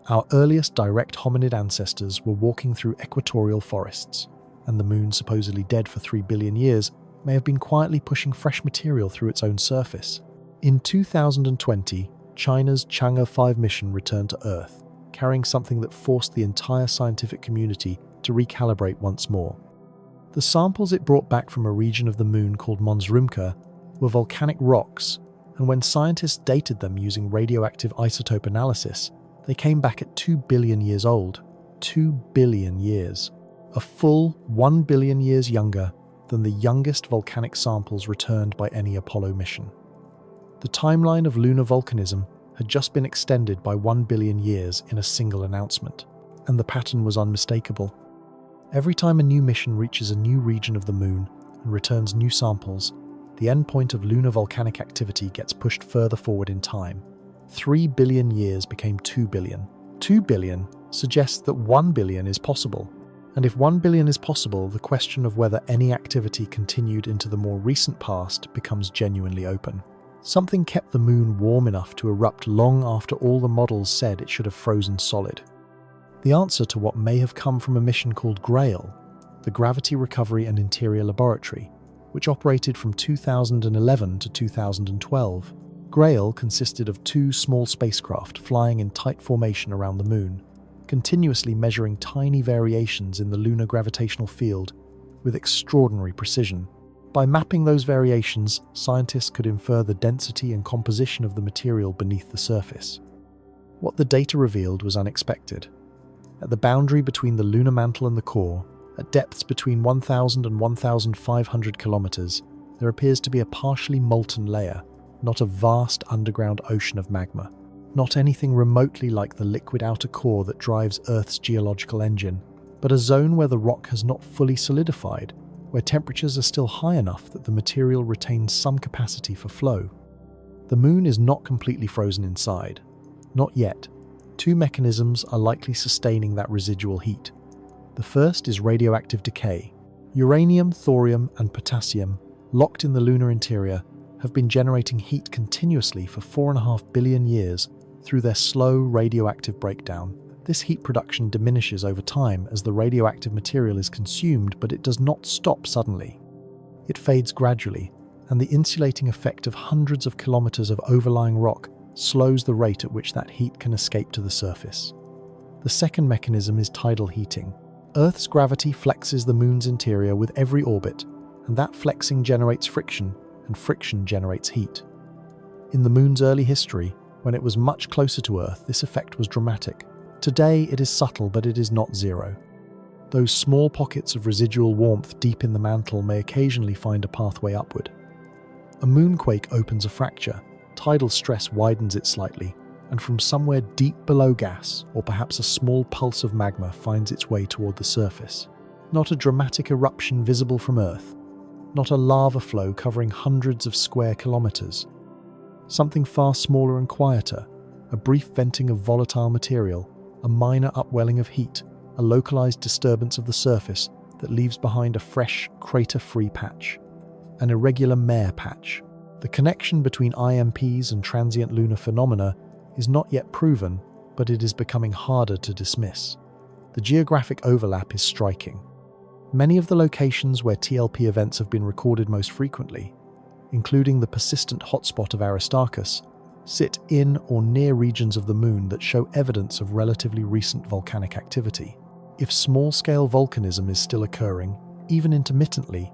Our earliest direct hominid ancestors were walking through equatorial forests, and the moon, supposedly dead for 3 billion years, may have been quietly pushing fresh material through its own surface. In 2020, China's Chang'e 5 mission returned to Earth, carrying something that forced the entire scientific community to recalibrate once more. The samples it brought back from a region of the moon called Monsrumka were volcanic rocks, and when scientists dated them using radioactive isotope analysis, they came back at 2 billion years old. 2 billion years. A full 1 billion years younger than the youngest volcanic samples returned by any Apollo mission. The timeline of lunar volcanism had just been extended by 1 billion years in a single announcement, and the pattern was unmistakable. Every time a new mission reaches a new region of the moon and returns new samples, the endpoint of lunar volcanic activity gets pushed further forward in time. 3 billion years became 2 billion. 2 billion suggests that 1 billion is possible. And if 1 billion is possible, the question of whether any activity continued into the more recent past becomes genuinely open. Something kept the moon warm enough to erupt long after all the models said it should have frozen solid. The answer to what may have come from a mission called GRAIL, the Gravity Recovery and Interior Laboratory, which operated from 2011 to 2012. GRAIL consisted of 2 small spacecraft flying in tight formation around the moon, continuously measuring tiny variations in the lunar gravitational field with extraordinary precision. By mapping those variations, scientists could infer the density and composition of the material beneath the surface. What the data revealed was unexpected. At the boundary between the lunar mantle and the core, at depths between 1,000 and 1,500 kilometers, there appears to be a partially molten layer, not a vast underground ocean of magma, not anything remotely like the liquid outer core that drives Earth's geological engine, but a zone where the rock has not fully solidified, where temperatures are still high enough that the material retains some capacity for flow. The moon is not completely frozen inside. Not yet. 2 mechanisms are likely sustaining that residual heat. The first is radioactive decay. Uranium, thorium, and potassium, locked in the lunar interior, have been generating heat continuously for 4.5 billion years through their slow radioactive breakdown. This heat production diminishes over time as the radioactive material is consumed, but it does not stop suddenly. It fades gradually, and the insulating effect of hundreds of kilometers of overlying rock slows the rate at which that heat can escape to the surface. The second mechanism is tidal heating. Earth's gravity flexes the moon's interior with every orbit, and that flexing generates friction, and friction generates heat. In the moon's early history, when it was much closer to Earth, this effect was dramatic. Today, it is subtle, but it is not zero. Those small pockets of residual warmth deep in the mantle may occasionally find a pathway upward. A moonquake opens a fracture, tidal stress widens it slightly, and from somewhere deep below gas, or perhaps a small pulse of magma, finds its way toward the surface. Not a dramatic eruption visible from Earth, not a lava flow covering hundreds of square kilometers. Something far smaller and quieter, a brief venting of volatile material, a minor upwelling of heat, a localized disturbance of the surface that leaves behind a fresh, crater-free patch, an irregular mare patch. The connection between IMPs and transient lunar phenomena is not yet proven, but it is becoming harder to dismiss. The geographic overlap is striking. Many of the locations where TLP events have been recorded most frequently, including the persistent hotspot of Aristarkus, sit in or near regions of the Moon that show evidence of relatively recent volcanic activity. If small-scale volcanism is still occurring, even intermittently,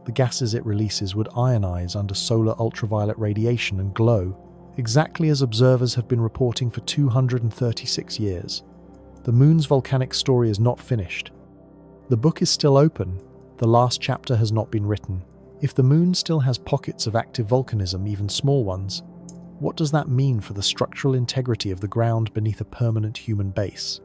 the gases it releases would ionize under solar ultraviolet radiation and glow, exactly as observers have been reporting for 236 years. The Moon's volcanic story is not finished. The book is still open. The last chapter has not been written. If the Moon still has pockets of active volcanism, even small ones, what does that mean for the structural integrity of the ground beneath a permanent human base?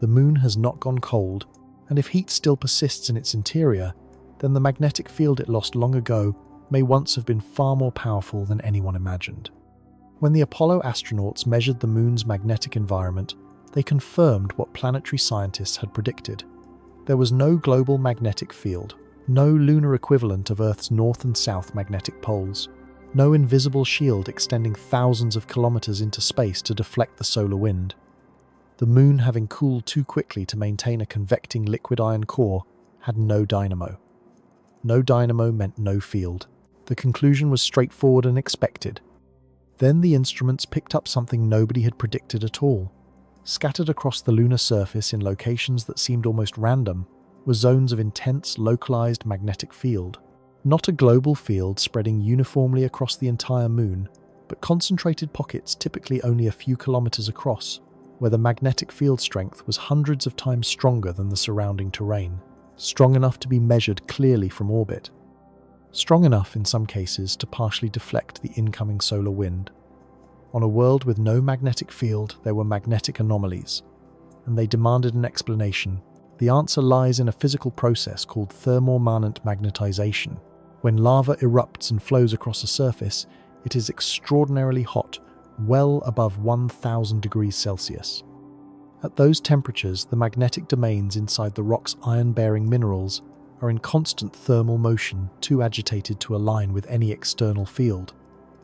The Moon has not gone cold, and if heat still persists in its interior, then the magnetic field it lost long ago may once have been far more powerful than anyone imagined. When the Apollo astronauts measured the Moon's magnetic environment, they confirmed what planetary scientists had predicted. There was no global magnetic field, no lunar equivalent of Earth's north and south magnetic poles, no invisible shield extending thousands of kilometers into space to deflect the solar wind. The Moon, having cooled too quickly to maintain a convecting liquid iron core, had no dynamo. No dynamo meant no field. The conclusion was straightforward and expected. Then the instruments picked up something nobody had predicted at all. Scattered across the lunar surface in locations that seemed almost random were zones of intense, localized magnetic field. Not a global field spreading uniformly across the entire Moon, but concentrated pockets typically only a few kilometers across, where the magnetic field strength was hundreds of times stronger than the surrounding terrain, strong enough to be measured clearly from orbit, strong enough in some cases to partially deflect the incoming solar wind. On a world with no magnetic field, there were magnetic anomalies, and they demanded an explanation. The answer lies in a physical process called thermomanent magnetization. When lava erupts and flows across a surface, it is extraordinarily hot, well above 1000 degrees Celsius. At those temperatures, the magnetic domains inside the rock's iron-bearing minerals are in constant thermal motion, too agitated to align with any external field.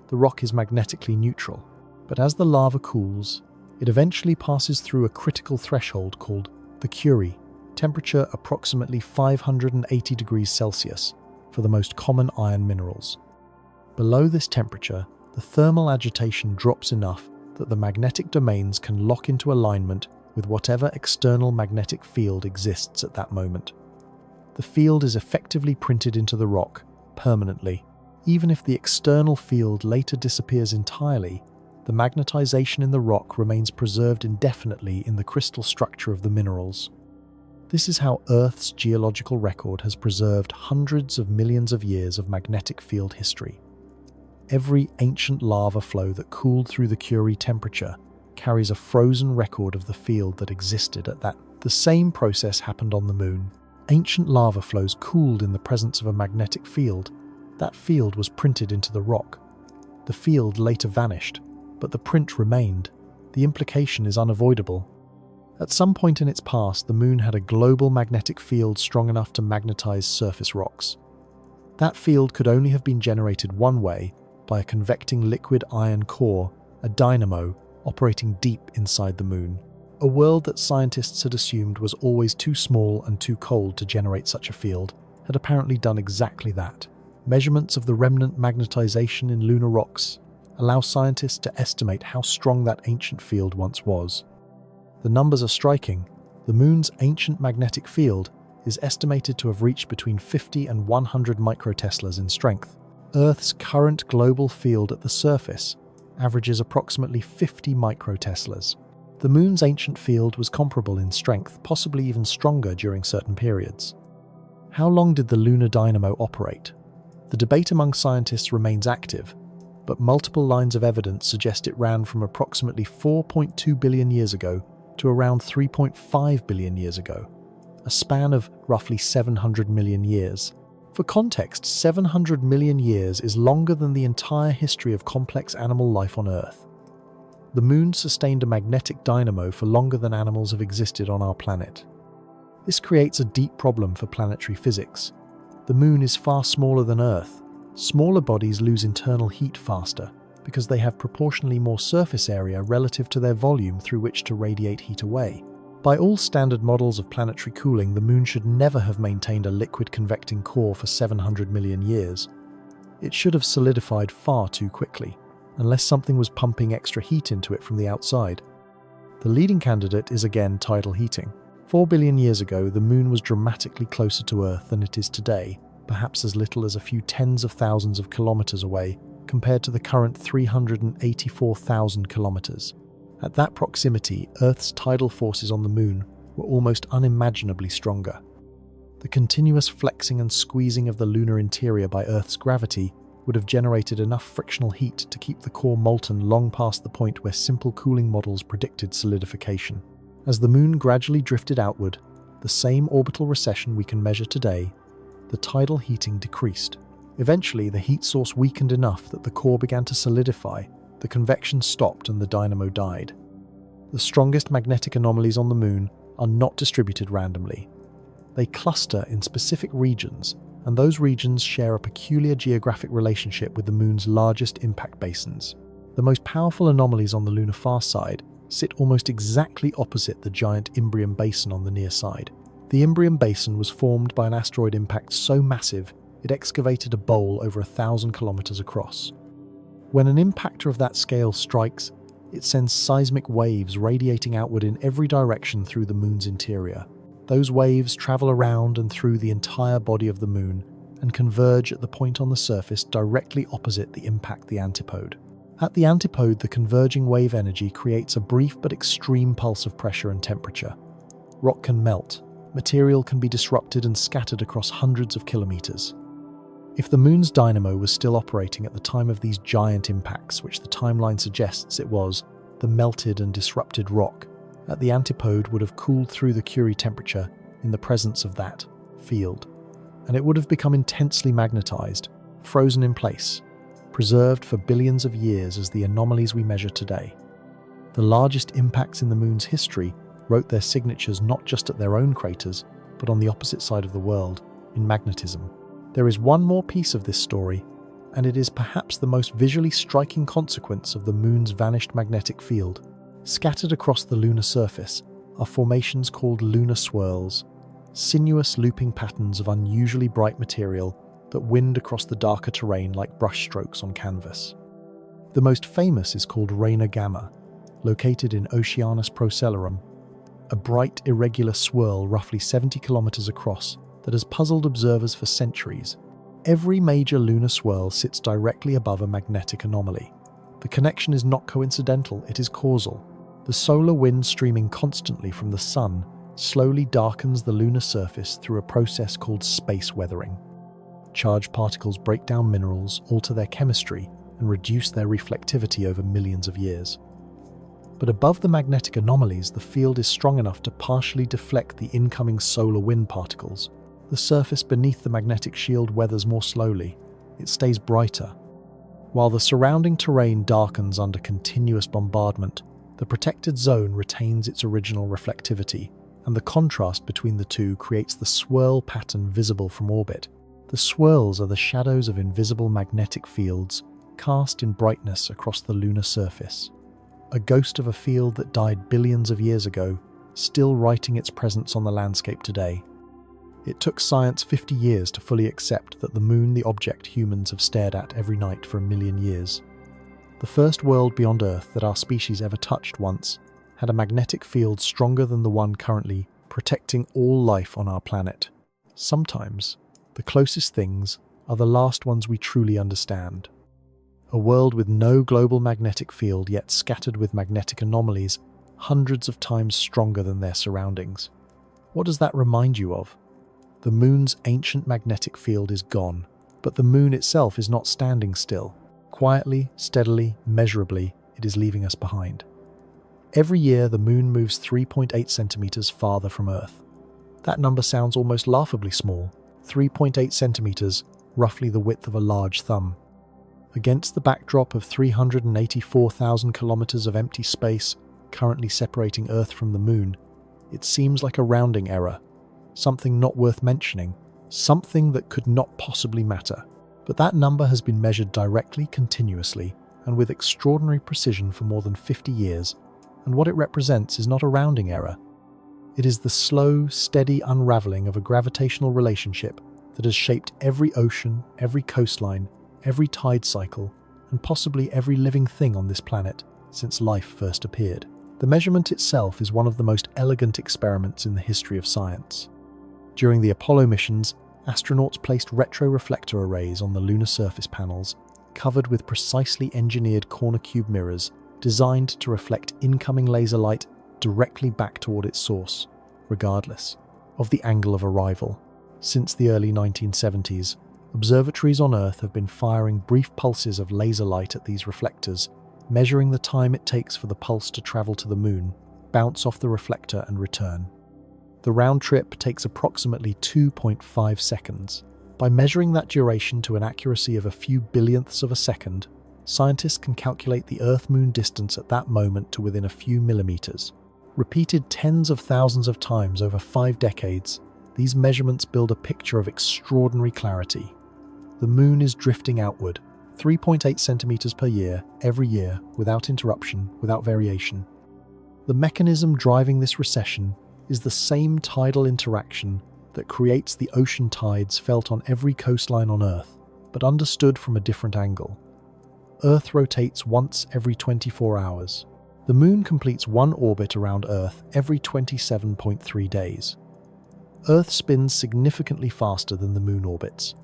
The rock is magnetically neutral, but as the lava cools, it eventually passes through a critical threshold called the Curie, temperature approximately 580 degrees Celsius for the most common iron minerals. Below this temperature, the thermal agitation drops enough that the magnetic domains can lock into alignment with whatever external magnetic field exists at that moment. The field is effectively printed into the rock, permanently. Even if the external field later disappears entirely, the magnetization in the rock remains preserved indefinitely in the crystal structure of the minerals. This is how Earth's geological record has preserved hundreds of millions of years of magnetic field history. Every ancient lava flow that cooled through the Curie temperature carries a frozen record of the field that existed at that. The same process happened on the Moon. Ancient lava flows cooled in the presence of a magnetic field. That field was printed into the rock. The field later vanished, but the print remained. The implication is unavoidable. At some point in its past, the Moon had a global magnetic field strong enough to magnetize surface rocks. That field could only have been generated one way, by a convecting liquid iron core, a dynamo, operating deep inside the Moon. A world that scientists had assumed was always too small and too cold to generate such a field had apparently done exactly that. Measurements of the remnant magnetization in lunar rocks allow scientists to estimate how strong that ancient field once was. The numbers are striking. The Moon's ancient magnetic field is estimated to have reached between 50 and 100 microteslas in strength. Earth's current global field at the surface averages approximately 50 microteslas. The Moon's ancient field was comparable in strength, possibly even stronger during certain periods. How long did the lunar dynamo operate? The debate among scientists remains active, but multiple lines of evidence suggest it ran from approximately 4.2 billion years ago to around 3.5 billion years ago, a span of roughly 700 million years. For context, 700 million years is longer than the entire history of complex animal life on Earth. The moon sustained a magnetic dynamo for longer than animals have existed on our planet. This creates a deep problem for planetary physics. The moon is far smaller than Earth. Smaller bodies lose internal heat faster because they have proportionally more surface area relative to their volume through which to radiate heat away. By all standard models of planetary cooling, the moon should never have maintained a liquid convecting core for 700 million years. It should have solidified far too quickly, unless something was pumping extra heat into it from the outside. The leading candidate is again tidal heating. 4 billion years ago, the moon was dramatically closer to Earth than it is today, perhaps as little as a few tens of thousands of kilometers away, compared to the current 384,000 kilometers. At that proximity, Earth's tidal forces on the moon were almost unimaginably stronger. The continuous flexing and squeezing of the lunar interior by Earth's gravity would have generated enough frictional heat to keep the core molten long past the point where simple cooling models predicted solidification. As the moon gradually drifted outward, the same orbital recession we can measure today, the tidal heating decreased. Eventually, the heat source weakened enough that the core began to solidify, the convection stopped and the dynamo died. The strongest magnetic anomalies on the moon are not distributed randomly. They cluster in specific regions, and those regions share a peculiar geographic relationship with the moon's largest impact basins. The most powerful anomalies on the lunar far side sit almost exactly opposite the giant Imbrium basin on the near side. The Imbrium basin was formed by an asteroid impact so massive it excavated a bowl over 1,000 kilometers across. When an impactor of that scale strikes, it sends seismic waves radiating outward in every direction through the moon's interior. Those waves travel around and through the entire body of the moon and converge at the point on the surface directly opposite the impact the antipode. At the antipode, the converging wave energy creates a brief but extreme pulse of pressure and temperature. Rock can melt, material can be disrupted and scattered across hundreds of kilometers. If the moon's dynamo was still operating at the time of these giant impacts, which the timeline suggests it was, the melted and disrupted rock at the antipode would have cooled through the Curie temperature in the presence of that field, and it would have become intensely magnetized, frozen in place, preserved for billions of years as the anomalies we measure today. The largest impacts in the moon's history wrote their signatures not just at their own craters, but on the opposite side of the world, in magnetism. There is one more piece of this story, and it is perhaps the most visually striking consequence of the moon's vanished magnetic field. Scattered across the lunar surface are formations called lunar swirls, sinuous looping patterns of unusually bright material that wind across the darker terrain like brushstrokes on canvas. The most famous is called Rayner Gamma, located in Oceanus Procellarum, a bright, irregular swirl roughly 70 kilometers across that has puzzled observers for centuries. Every major lunar swirl sits directly above a magnetic anomaly. The connection is not coincidental, it is causal. The solar wind streaming constantly from the sun slowly darkens the lunar surface through a process called space weathering. Charged particles break down minerals, alter their chemistry, and reduce their reflectivity over millions of years. But above the magnetic anomalies, the field is strong enough to partially deflect the incoming solar wind particles. The surface beneath the magnetic shield weathers more slowly. It stays brighter. While the surrounding terrain darkens under continuous bombardment, the protected zone retains its original reflectivity, and the contrast between the two creates the swirl pattern visible from orbit. The swirls are the shadows of invisible magnetic fields cast in brightness across the lunar surface. A ghost of a field that died billions of years ago, still writing its presence on the landscape today. It took science 50 years to fully accept that the moon, the object humans have stared at every night for 1 million years. The first world beyond Earth that our species ever touched once had a magnetic field stronger than the one currently protecting all life on our planet. Sometimes, the closest things are the last ones we truly understand. A world with no global magnetic field yet scattered with magnetic anomalies hundreds of times stronger than their surroundings. What does that remind you of? The moon's ancient magnetic field is gone, but the moon itself is not standing still. Quietly, steadily, measurably, it is leaving us behind. Every year, the moon moves 3.8 centimeters farther from Earth. That number sounds almost laughably small. 3.8 centimeters, roughly the width of a large thumb. Against the backdrop of 384,000 kilometers of empty space currently separating Earth from the Moon, it seems like a rounding error, something not worth mentioning, something that could not possibly matter. But that number has been measured directly, continuously, and with extraordinary precision for more than 50 years, and what it represents is not a rounding error. It is the slow, steady unraveling of a gravitational relationship that has shaped every ocean, every coastline, every tide cycle, and possibly every living thing on this planet since life first appeared. The measurement itself is one of the most elegant experiments in the history of science. During the Apollo missions, astronauts placed retroreflector arrays on the lunar surface panels, covered with precisely engineered corner cube mirrors designed to reflect incoming laser light directly back toward its source, regardless of the angle of arrival. Since the early 1970s, observatories on Earth have been firing brief pulses of laser light at these reflectors, measuring the time it takes for the pulse to travel to the Moon, bounce off the reflector and return. The round trip takes approximately 2.5 seconds. By measuring that duration to an accuracy of a few billionths of a second, scientists can calculate the Earth-Moon distance at that moment to within a few millimeters. Repeated tens of thousands of times over 5 decades, these measurements build a picture of extraordinary clarity. The Moon is drifting outward, 3.8 centimeters per year, every year, without interruption, without variation. The mechanism driving this recession is the same tidal interaction that creates the ocean tides felt on every coastline on Earth, but understood from a different angle. Earth rotates once every 24 hours. The Moon completes one orbit around Earth every 27.3 days. Earth spins significantly faster than the Moon orbits.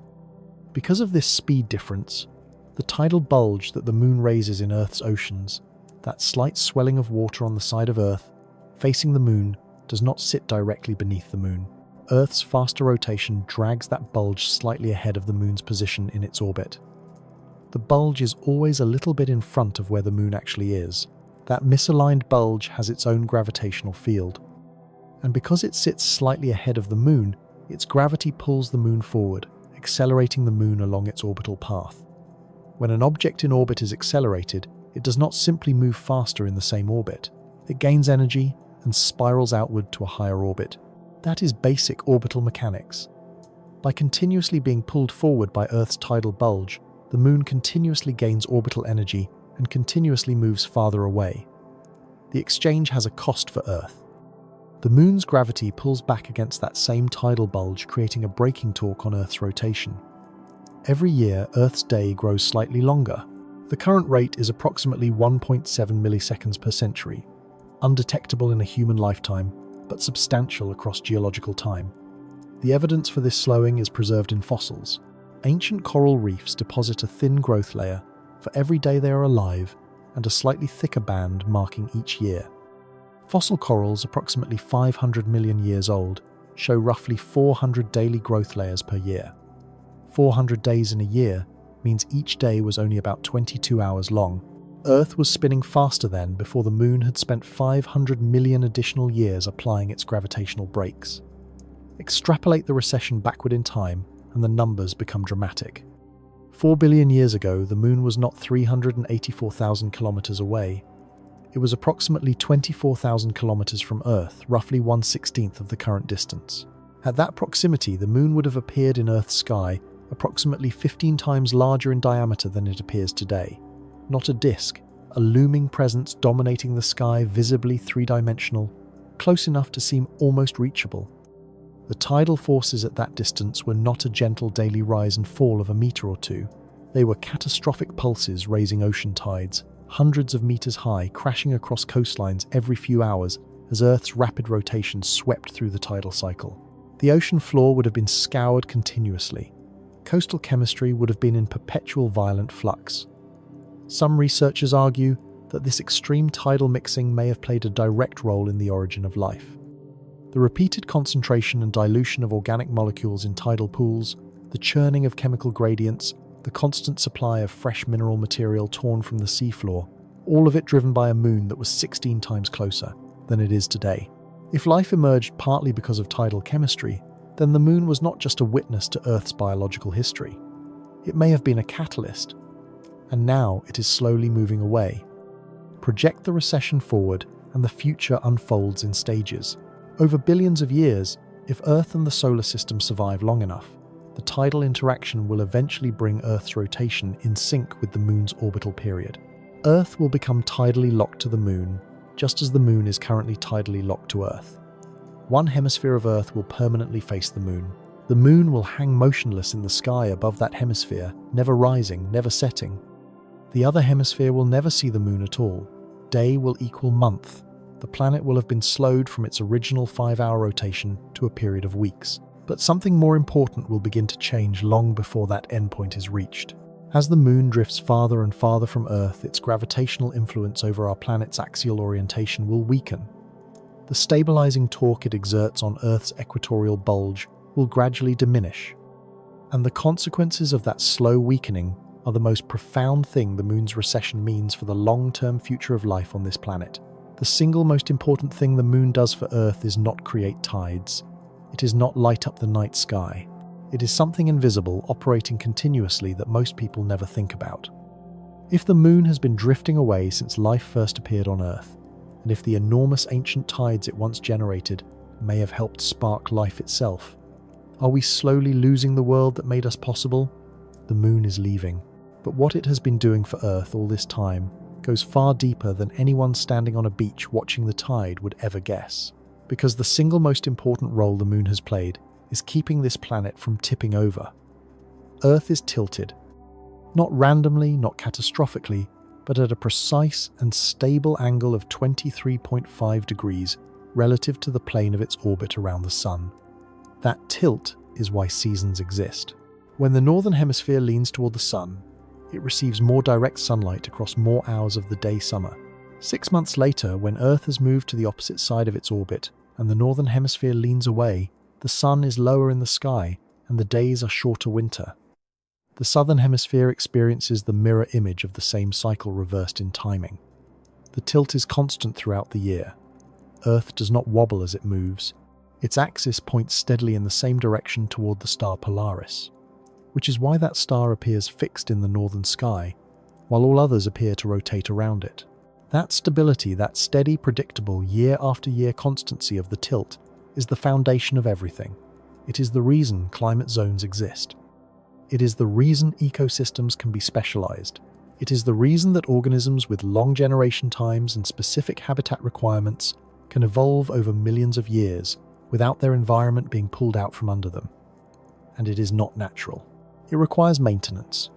Because of this speed difference, the tidal bulge that the Moon raises in Earth's oceans, that slight swelling of water on the side of Earth, facing the Moon, does not sit directly beneath the Moon. Earth's faster rotation drags that bulge slightly ahead of the Moon's position in its orbit. The bulge is always a little bit in front of where the Moon actually is. That misaligned bulge has its own gravitational field. And because it sits slightly ahead of the Moon, its gravity pulls the Moon forward, accelerating the Moon along its orbital path. When an object in orbit is accelerated, it does not simply move faster in the same orbit. It gains energy and spirals outward to a higher orbit. That is basic orbital mechanics. By continuously being pulled forward by Earth's tidal bulge, the Moon continuously gains orbital energy and continuously moves farther away. The exchange has a cost for Earth. The Moon's gravity pulls back against that same tidal bulge, creating a braking torque on Earth's rotation. Every year, Earth's day grows slightly longer. The current rate is approximately 1.7 milliseconds per century, undetectable in a human lifetime, but substantial across geological time. The evidence for this slowing is preserved in fossils. Ancient coral reefs deposit a thin growth layer for every day they are alive and a slightly thicker band marking each year. Fossil corals, approximately 500 million years old, show roughly 400 daily growth layers per year. 400 days in a year means each day was only about 22 hours long. Earth was spinning faster then, before the Moon had spent 500 million additional years applying its gravitational brakes. Extrapolate the recession backward in time, and the numbers become dramatic. 4 billion years ago, the Moon was not 384,000 kilometers away. It was approximately 24,000 kilometers from Earth, roughly 1/16 of the current distance. At that proximity, the Moon would have appeared in Earth's sky approximately 15 times larger in diameter than it appears today. Not a disk, a looming presence dominating the sky, visibly three-dimensional, close enough to seem almost reachable. The tidal forces at that distance were not a gentle daily rise and fall of a meter or two. They were catastrophic pulses raising ocean tides, hundreds of meters high, crashing across coastlines every few hours as Earth's rapid rotation swept through the tidal cycle. The ocean floor would have been scoured continuously. Coastal chemistry would have been in perpetual violent flux. Some researchers argue that this extreme tidal mixing may have played a direct role in the origin of life. The repeated concentration and dilution of organic molecules in tidal pools, the churning of chemical gradients, the constant supply of fresh mineral material torn from the seafloor, all of it driven by a Moon that was 16 times closer than it is today. If life emerged partly because of tidal chemistry, then the Moon was not just a witness to Earth's biological history. It may have been a catalyst. and now it is slowly moving away. Project the recession forward, and the future unfolds in stages. Over billions of years, if Earth and the solar system survive long enough, the tidal interaction will eventually bring Earth's rotation in sync with the Moon's orbital period. Earth will become tidally locked to the Moon, just as the Moon is currently tidally locked to Earth. One hemisphere of Earth will permanently face the Moon. The Moon will hang motionless in the sky above that hemisphere, never rising, never setting. The other hemisphere will never see the Moon at all. Day will equal month. The planet will have been slowed from its original 5-hour rotation to a period of weeks. But something more important will begin to change long before that endpoint is reached. As the Moon drifts farther and farther from Earth, its gravitational influence over our planet's axial orientation will weaken. The stabilizing torque it exerts on Earth's equatorial bulge will gradually diminish. And the consequences of that slow weakening are the most profound thing the Moon's recession means for the long-term future of life on this planet. The single most important thing the Moon does for Earth is not create tides. It is not light up the night sky. It is something invisible operating continuously that most people never think about. If the Moon has been drifting away since life first appeared on Earth, and if the enormous ancient tides it once generated may have helped spark life itself, are we slowly losing the world that made us possible? The Moon is leaving. But what it has been doing for Earth all this time goes far deeper than anyone standing on a beach watching the tide would ever guess. Because the single most important role the Moon has played is keeping this planet from tipping over. Earth is tilted. Not randomly, not catastrophically, but at a precise and stable angle of 23.5 degrees relative to the plane of its orbit around the Sun. That tilt is why seasons exist. When the northern hemisphere leans toward the Sun, it receives more direct sunlight across more hours of the day summer. 6 months later, when Earth has moved to the opposite side of its orbit and the northern hemisphere leans away, the Sun is lower in the sky and the days are shorter winter. The southern hemisphere experiences the mirror image of the same cycle reversed in timing. The tilt is constant throughout the year. Earth does not wobble as it moves. Its axis points steadily in the same direction toward the star Polaris, which is why that star appears fixed in the northern sky, while all others appear to rotate around it. That stability, that steady, predictable, year-after-year constancy of the tilt is the foundation of everything. It is the reason climate zones exist. It is the reason ecosystems can be specialized. It is the reason that organisms with long generation times and specific habitat requirements can evolve over millions of years without their environment being pulled out from under them. And it is not natural. It requires maintenance,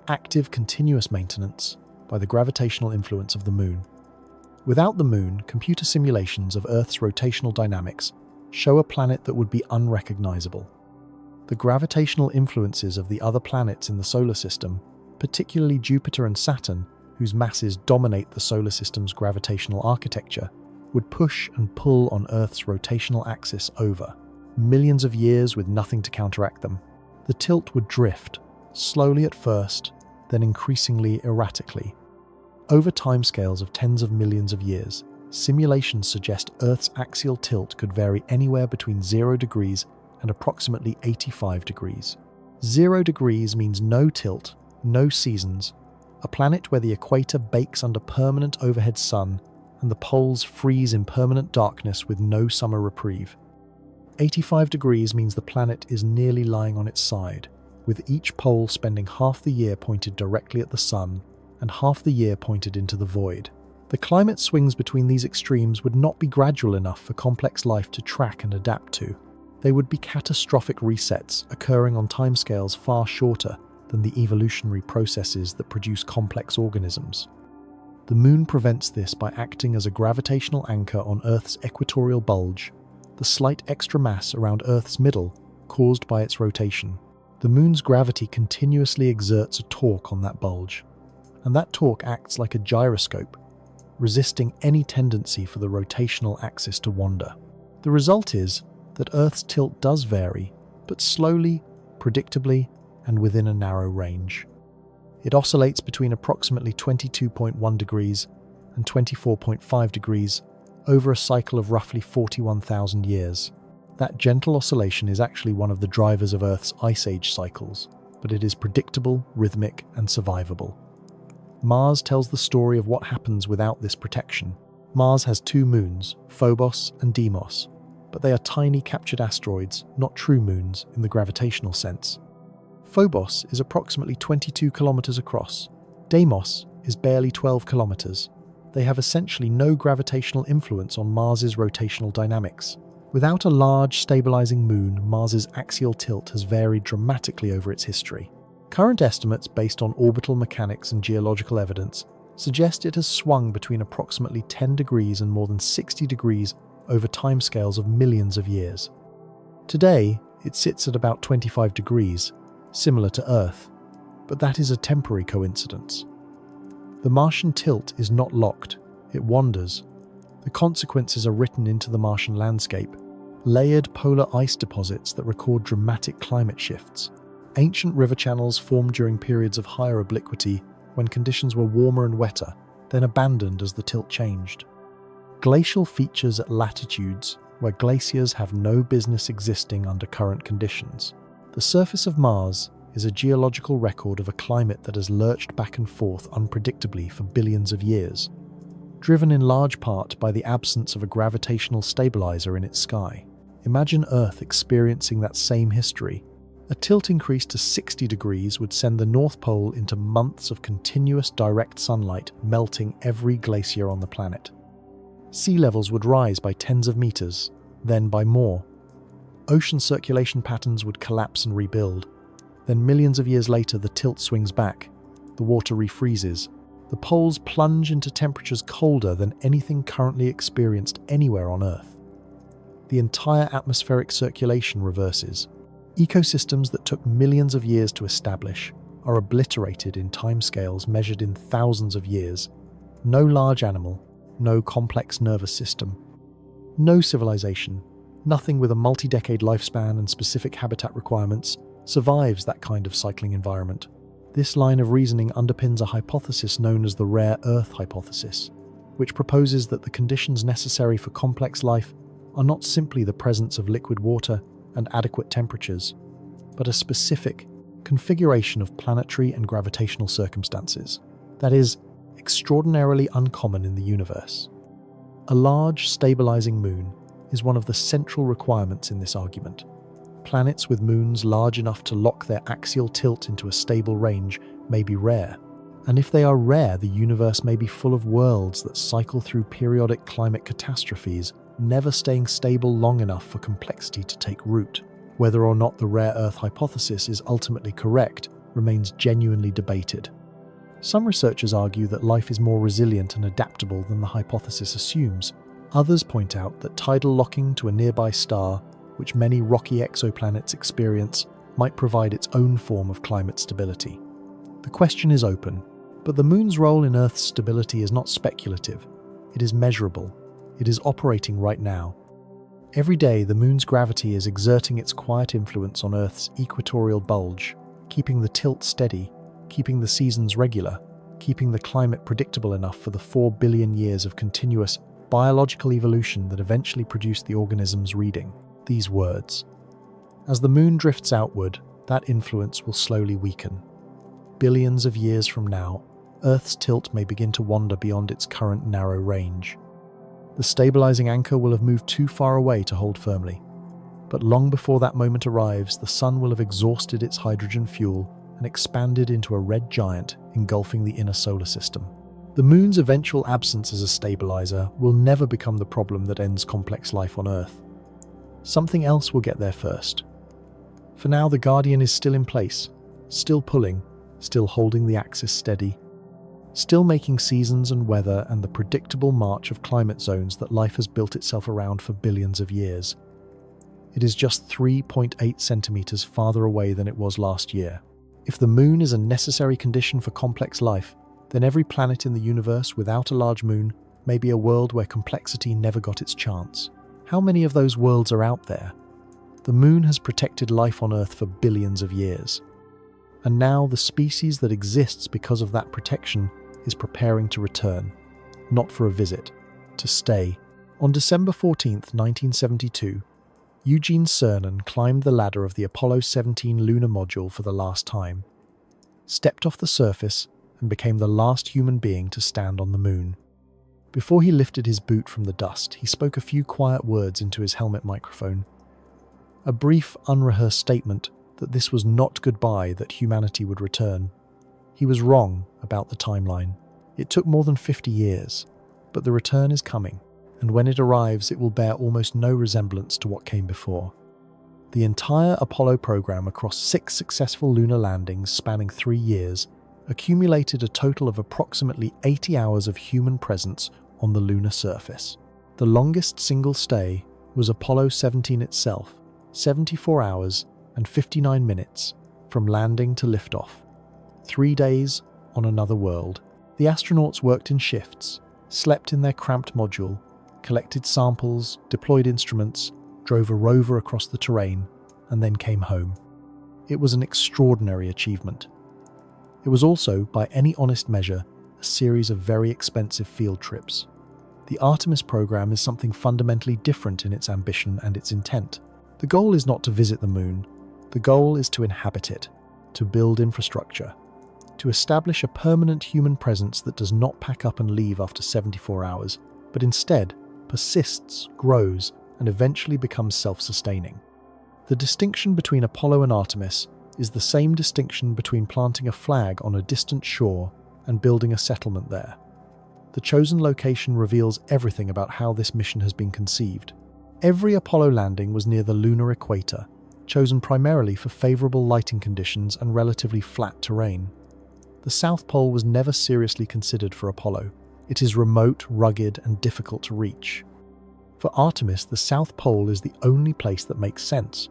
active, continuous maintenance, by the gravitational influence of the Moon. Without the Moon, computer simulations of Earth's rotational dynamics show a planet that would be unrecognizable. The gravitational influences of the other planets in the solar system, particularly Jupiter and Saturn, whose masses dominate the solar system's gravitational architecture, would push and pull on Earth's rotational axis over millions of years with nothing to counteract them. The tilt would drift, slowly at first, then increasingly erratically. Over timescales of tens of millions of years, simulations suggest Earth's axial tilt could vary anywhere between 0 degrees and approximately 85 degrees. 0 degrees means no tilt, no seasons, a planet where the equator bakes under permanent overhead sun and the poles freeze in permanent darkness with no summer reprieve. 85 degrees means the planet is nearly lying on its side, with each pole spending half the year pointed directly at the sun and half the year pointed into the void. The climate swings between these extremes would not be gradual enough for complex life to track and adapt to. They would be catastrophic resets occurring on timescales far shorter than the evolutionary processes that produce complex organisms. The Moon prevents this by acting as a gravitational anchor on Earth's equatorial bulge, the slight extra mass around Earth's middle caused by its rotation. The Moon's gravity continuously exerts a torque on that bulge, and that torque acts like a gyroscope, resisting any tendency for the rotational axis to wander. The result is that Earth's tilt does vary, but slowly, predictably, and within a narrow range. It oscillates between approximately 22.1 degrees and 24.5 degrees over a cycle of roughly 41,000 years. That gentle oscillation is actually one of the drivers of Earth's ice age cycles, but it is predictable, rhythmic, and survivable. Mars tells the story of what happens without this protection. Mars has two moons, Phobos and Deimos, but they are tiny captured asteroids, not true moons in the gravitational sense. Phobos is approximately 22 kilometers across. Deimos is barely 12 kilometers. They have essentially no gravitational influence on Mars's rotational dynamics. Without a large, stabilizing moon, Mars's axial tilt has varied dramatically over its history. Current estimates based on orbital mechanics and geological evidence suggest it has swung between approximately 10 degrees and more than 60 degrees over timescales of millions of years. Today, it sits at about 25 degrees, similar to Earth, but that is a temporary coincidence. The Martian tilt is not locked, it wanders. The consequences are written into the Martian landscape, layered polar ice deposits that record dramatic climate shifts. Ancient river channels formed during periods of higher obliquity when conditions were warmer and wetter, then abandoned as the tilt changed. Glacial features at latitudes where glaciers have no business existing under current conditions. The surface of Mars is a geological record of a climate that has lurched back and forth unpredictably for billions of years, driven in large part by the absence of a gravitational stabilizer in its sky. Imagine Earth experiencing that same history. A tilt increase to 60 degrees would send the North Pole into months of continuous direct sunlight, melting every glacier on the planet. Sea levels would rise by tens of meters, then by more. Ocean circulation patterns would collapse and rebuild. Then millions of years later, the tilt swings back. The water refreezes. The poles plunge into temperatures colder than anything currently experienced anywhere on Earth. The entire atmospheric circulation reverses. Ecosystems that took millions of years to establish are obliterated in timescales measured in thousands of years. No large animal, no complex nervous system, no civilization, nothing with a multi-decade lifespan and specific habitat requirements survives that kind of cycling environment. This line of reasoning underpins a hypothesis known as the rare Earth hypothesis, which proposes that the conditions necessary for complex life are not simply the presence of liquid water and adequate temperatures, but a specific configuration of planetary and gravitational circumstances that is extraordinarily uncommon in the universe. A large, stabilizing moon is one of the central requirements in this argument. Planets with moons large enough to lock their axial tilt into a stable range may be rare, and if they are rare, the universe may be full of worlds that cycle through periodic climate catastrophes, never staying stable long enough for complexity to take root. Whether or not the rare Earth hypothesis is ultimately correct remains genuinely debated. Some researchers argue that life is more resilient and adaptable than the hypothesis assumes. Others point out that tidal locking to a nearby star, which many rocky exoplanets experience, might provide its own form of climate stability. The question is open, but the moon's role in Earth's stability is not speculative. It is measurable. It is operating right now. Every day, the moon's gravity is exerting its quiet influence on Earth's equatorial bulge, keeping the tilt steady, keeping the seasons regular, keeping the climate predictable enough for the 4 billion years of continuous biological evolution that eventually produced the organisms reading these words. As the moon drifts outward, that influence will slowly weaken. Billions of years from now, Earth's tilt may begin to wander beyond its current narrow range. The stabilizing anchor will have moved too far away to hold firmly. But long before that moment arrives, the sun will have exhausted its hydrogen fuel and expanded into a red giant engulfing the inner solar system. The moon's eventual absence as a stabilizer will never become the problem that ends complex life on Earth. Something else will get there first. For now, the Guardian is still in place, still pulling, still holding the axis steady, still making seasons and weather and the predictable march of climate zones that life has built itself around for billions of years. It is just 3.8 centimeters farther away than it was last year. If the moon is a necessary condition for complex life, then every planet in the universe without a large moon may be a world where complexity never got its chance. How many of those worlds are out there? The moon has protected life on Earth for billions of years. And now the species that exists because of that protection is preparing to return, not for a visit, to stay. On December 14th, 1972, Eugene Cernan climbed the ladder of the Apollo 17 lunar module for the last time, stepped off the surface, and became the last human being to stand on the moon. Before he lifted his boot from the dust, he spoke a few quiet words into his helmet microphone. A brief, unrehearsed statement that this was not goodbye, that humanity would return. He was wrong about the timeline. It took more than 50 years, but the return is coming, and when it arrives, it will bear almost no resemblance to what came before. The entire Apollo program across 6 successful lunar landings spanning 3 years accumulated a total of approximately 80 hours of human presence on the lunar surface. The longest single stay was Apollo 17 itself, 74 hours and 59 minutes from landing to liftoff. 3 days on another world. The astronauts worked in shifts, slept in their cramped module, collected samples, deployed instruments, drove a rover across the terrain, and then came home. It was an extraordinary achievement. It was also, by any honest measure, a series of very expensive field trips. The Artemis program is something fundamentally different in its ambition and its intent. The goal is not to visit the moon. The goal is to inhabit it, to build infrastructure, to establish a permanent human presence that does not pack up and leave after 74 hours, but instead persists, grows, and eventually becomes self-sustaining. The distinction between Apollo and Artemis is the same distinction between planting a flag on a distant shore and building a settlement there. The chosen location reveals everything about how this mission has been conceived. Every Apollo landing was near the lunar equator, chosen primarily for favorable lighting conditions and relatively flat terrain. The South Pole was never seriously considered for Apollo. It is remote, rugged, and difficult to reach. For Artemis, the South Pole is the only place that makes sense.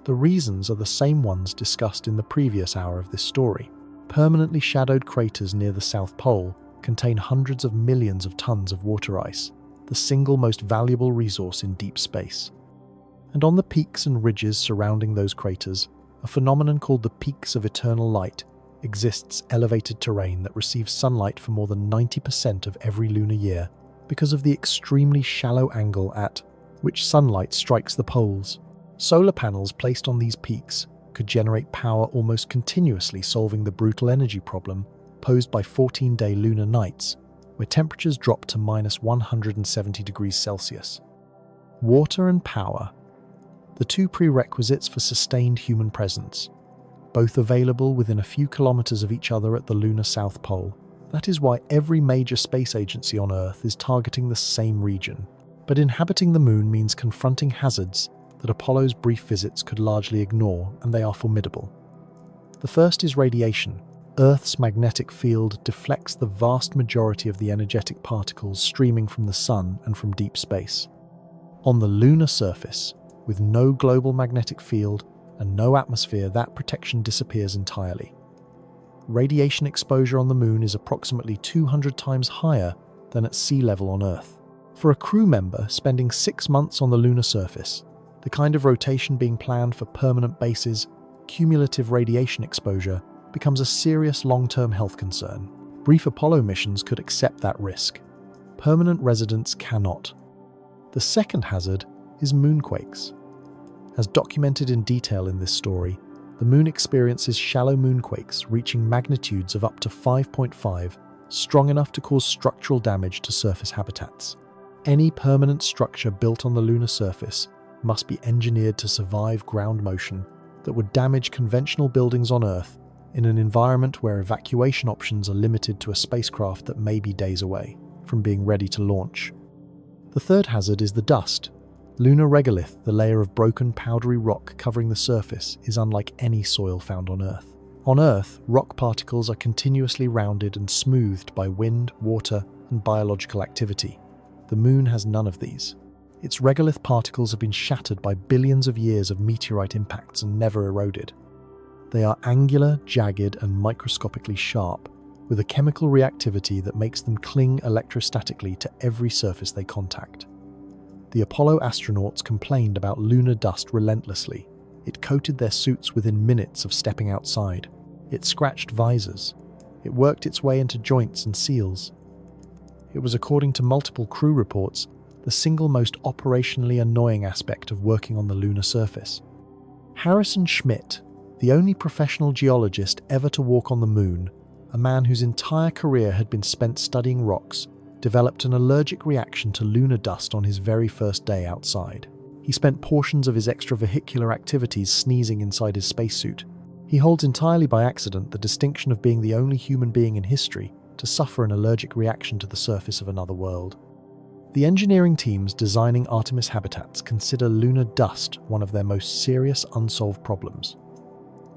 The reasons are the same ones discussed in the previous hour of this story. Permanently shadowed craters near the South Pole contain hundreds of millions of tons of water ice, the single most valuable resource in deep space. And on the peaks and ridges surrounding those craters, a phenomenon called the peaks of eternal light exists. Elevated terrain that receives sunlight for more than 90% of every lunar year because of the extremely shallow angle at which sunlight strikes the poles. Solar panels placed on these peaks could generate power almost continuously, solving the brutal energy problem posed by 14-day lunar nights, where temperatures drop to minus 170 degrees Celsius. Water and power, the two prerequisites for sustained human presence, both available within a few kilometers of each other at the lunar South Pole. That is why every major space agency on Earth is targeting the same region. But inhabiting the moon means confronting hazards that Apollo's brief visits could largely ignore, and they are formidable. The first is radiation. Earth's magnetic field deflects the vast majority of the energetic particles streaming from the sun and from deep space. On the lunar surface, with no global magnetic field and no atmosphere, that protection disappears entirely. Radiation exposure on the moon is approximately 200 times higher than at sea level on Earth. For a crew member spending 6 months on the lunar surface, the kind of rotation being planned for permanent bases, cumulative radiation exposure becomes a serious long-term health concern. Brief Apollo missions could accept that risk. Permanent residents cannot. The second hazard is moonquakes. As documented in detail in this story, the moon experiences shallow moonquakes reaching magnitudes of up to 5.5, strong enough to cause structural damage to surface habitats. Any permanent structure built on the lunar surface must be engineered to survive ground motion that would damage conventional buildings on Earth in an environment where evacuation options are limited to a spacecraft that may be days away from being ready to launch. The third hazard is the dust. Lunar regolith, the layer of broken powdery rock covering the surface, is unlike any soil found on Earth. On Earth, rock particles are continuously rounded and smoothed by wind, water, and biological activity. The moon has none of these. Its regolith particles have been shattered by billions of years of meteorite impacts and never eroded. They are angular, jagged, and microscopically sharp, with a chemical reactivity that makes them cling electrostatically to every surface they contact. The Apollo astronauts complained about lunar dust relentlessly. It coated their suits within minutes of stepping outside. It scratched visors. It worked its way into joints and seals. It was, according to multiple crew reports, the single most operationally annoying aspect of working on the lunar surface. Harrison Schmitt, the only professional geologist ever to walk on the moon, a man whose entire career had been spent studying rocks, developed an allergic reaction to lunar dust on his very first day outside. He spent portions of his extravehicular activities sneezing inside his spacesuit. He holds entirely by accident the distinction of being the only human being in history to suffer an allergic reaction to the surface of another world. The engineering teams designing Artemis habitats consider lunar dust one of their most serious unsolved problems.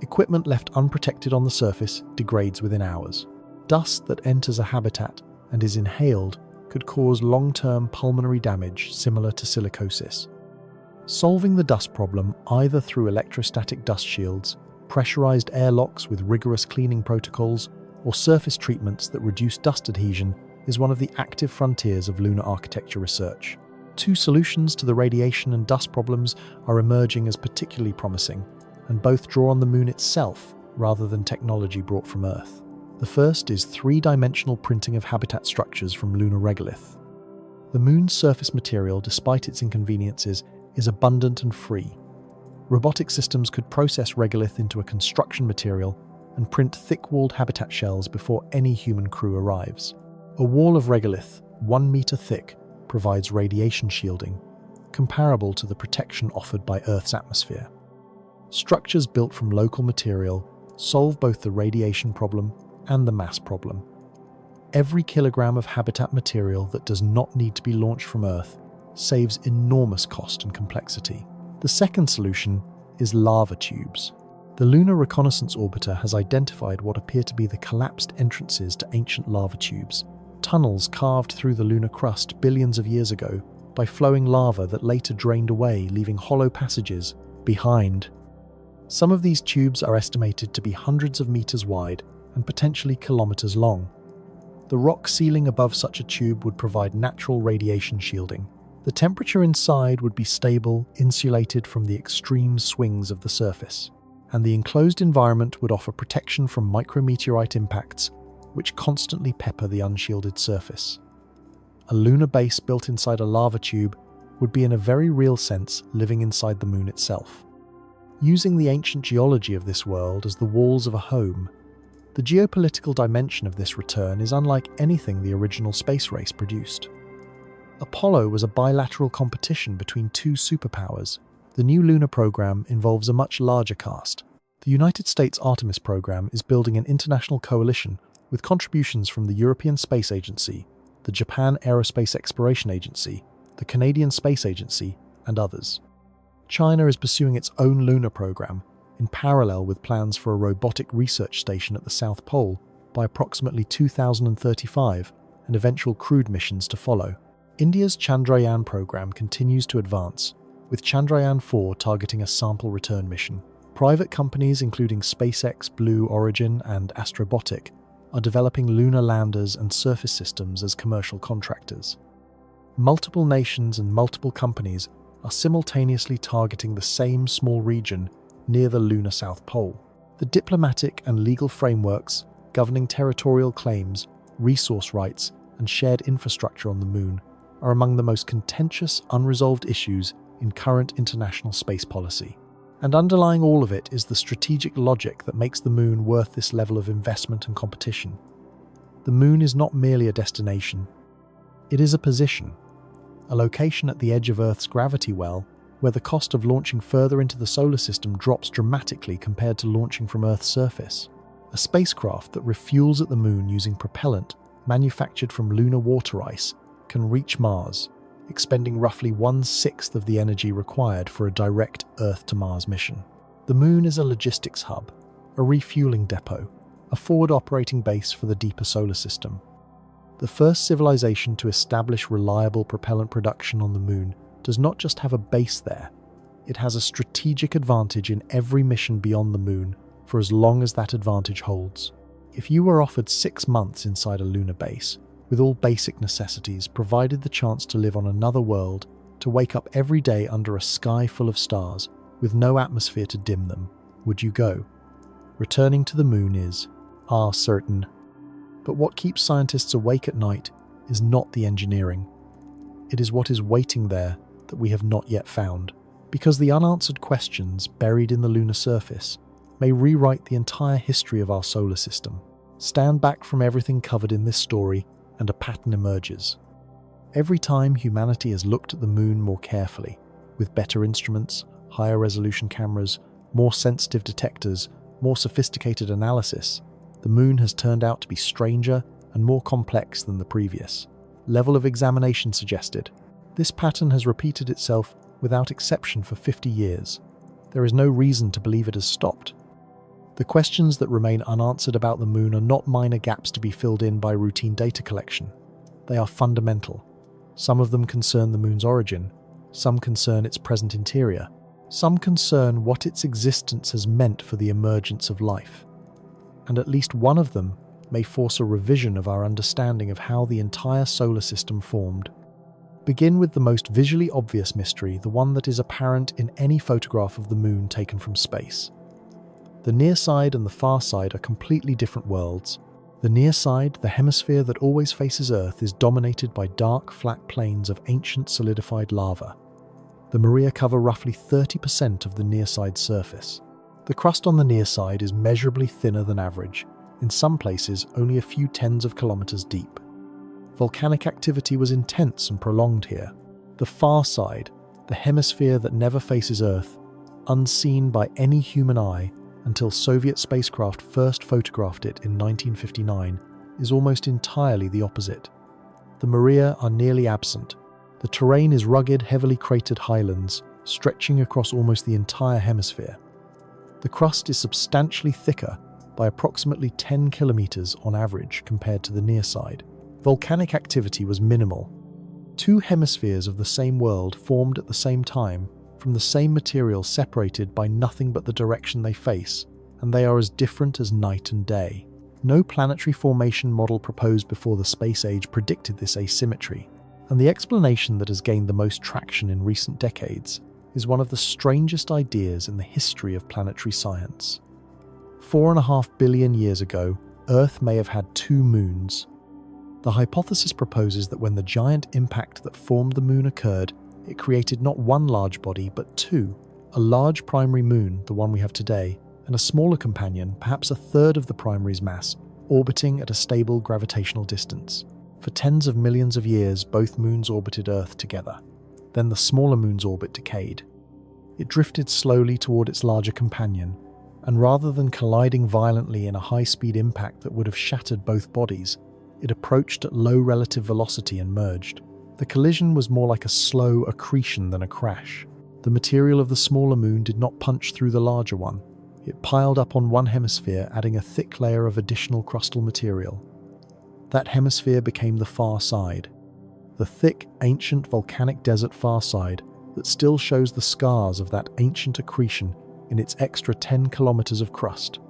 Equipment left unprotected on the surface degrades within hours. Dust that enters a habitat and is inhaled could cause long-term pulmonary damage similar to silicosis. Solving the dust problem either through electrostatic dust shields, pressurized airlocks with rigorous cleaning protocols, or surface treatments that reduce dust adhesion is one of the active frontiers of lunar architecture research. Two solutions to the radiation and dust problems are emerging as particularly promising, and both draw on the moon itself rather than technology brought from Earth. The first is three-dimensional printing of habitat structures from lunar regolith. The moon's surface material, despite its inconveniences, is abundant and free. Robotic systems could process regolith into a construction material and print thick-walled habitat shells before any human crew arrives. A wall of regolith, 1 meter thick, provides radiation shielding, comparable to the protection offered by Earth's atmosphere. Structures built from local material solve both the radiation problem and the mass problem. Every kilogram of habitat material that does not need to be launched from Earth saves enormous cost and complexity. The second solution is lava tubes. The Lunar Reconnaissance Orbiter has identified what appear to be the collapsed entrances to ancient lava tubes, tunnels carved through the lunar crust billions of years ago by flowing lava that later drained away, leaving hollow passages behind. Some of these tubes are estimated to be hundreds of meters wide and potentially kilometers long. The rock ceiling above such a tube would provide natural radiation shielding. The temperature inside would be stable, insulated from the extreme swings of the surface, and the enclosed environment would offer protection from micrometeorite impacts, which constantly pepper the unshielded surface. A lunar base built inside a lava tube would be in a very real sense living inside the moon itself. Using the ancient geology of this world as the walls of a home, the geopolitical dimension of this return is unlike anything the original space race produced. Apollo was a bilateral competition between two superpowers. The new lunar program involves a much larger cast. The United States Artemis program is building an international coalition with contributions from the European Space Agency, the Japan Aerospace Exploration Agency, the Canadian Space Agency, and others. China is pursuing its own lunar program, in parallel with plans for a robotic research station at the South Pole by approximately 2035 and eventual crewed missions to follow. India's Chandrayaan program continues to advance, with Chandrayaan-4 targeting a sample return mission. Private companies including SpaceX, Blue Origin, and Astrobotic are developing lunar landers and surface systems as commercial contractors. Multiple nations and multiple companies are simultaneously targeting the same small region near the lunar South Pole. The diplomatic and legal frameworks governing territorial claims, resource rights, and shared infrastructure on the moon are among the most contentious, unresolved issues in current international space policy. And underlying all of it is the strategic logic that makes the moon worth this level of investment and competition. The moon is not merely a destination, it is a position, a location at the edge of Earth's gravity well, where the cost of launching further into the solar system drops dramatically compared to launching from Earth's surface. A spacecraft that refuels at the moon using propellant manufactured from lunar water ice can reach Mars, expending roughly 1/6 of the energy required for a direct Earth-to-Mars mission. The moon is a logistics hub, a refueling depot, a forward operating base for the deeper solar system. The first civilization to establish reliable propellant production on the moon does not just have a base there, it has a strategic advantage in every mission beyond the moon for as long as that advantage holds. If you were offered 6 months inside a lunar base, with all basic necessities, provided the chance to live on another world, to wake up every day under a sky full of stars, with no atmosphere to dim them, would you go? Returning to the moon is, certain. But what keeps scientists awake at night is not the engineering. It is what is waiting there that we have not yet found, because the unanswered questions buried in the lunar surface may rewrite the entire history of our solar system. Stand back from everything covered in this story, and a pattern emerges. Every time humanity has looked at the moon more carefully, with better instruments, higher resolution cameras, more sensitive detectors, more sophisticated analysis, the moon has turned out to be stranger and more complex than the previous level of examination suggested. This pattern has repeated itself without exception for 50 years. There is no reason to believe it has stopped. The questions that remain unanswered about the moon are not minor gaps to be filled in by routine data collection. They are fundamental. Some of them concern the moon's origin, some concern its present interior, some concern what its existence has meant for the emergence of life. And at least one of them may force a revision of our understanding of how the entire solar system formed. Begin with the most visually obvious mystery, the one that is apparent in any photograph of the moon taken from space. The near side and the far side are completely different worlds. The near side, the hemisphere that always faces Earth, is dominated by dark, flat plains of ancient solidified lava. The maria cover roughly 30% of the near side surface. The crust on the near side is measurably thinner than average, in some places only a few tens of kilometers deep. Volcanic activity was intense and prolonged here. The far side, the hemisphere that never faces Earth, unseen by any human eye until Soviet spacecraft first photographed it in 1959, is almost entirely the opposite. The maria are nearly absent. The terrain is rugged, heavily cratered highlands, stretching across almost the entire hemisphere. The crust is substantially thicker by approximately 10 kilometers on average compared to the near side. Volcanic activity was minimal. Two hemispheres of the same world formed at the same time from the same material, separated by nothing but the direction they face, and they are as different as night and day. No planetary formation model proposed before the space age predicted this asymmetry, and the explanation that has gained the most traction in recent decades is one of the strangest ideas in the history of planetary science. 4.5 billion years ago, Earth may have had two moons. The hypothesis proposes that when the giant impact that formed the moon occurred, it created not one large body, but two: a large primary moon, the one we have today, and a smaller companion, perhaps a third of the primary's mass, orbiting at a stable gravitational distance. For tens of millions of years, both moons orbited Earth together. Then the smaller moon's orbit decayed. It drifted slowly toward its larger companion, and rather than colliding violently in a high-speed impact that would have shattered both bodies, it approached at low relative velocity and merged. The collision was more like a slow accretion than a crash. The material of the smaller moon did not punch through the larger one. It piled up on one hemisphere, adding a thick layer of additional crustal material. That hemisphere became the far side, the thick, ancient volcanic desert far side that still shows the scars of that ancient accretion in its extra 10 kilometers of crust.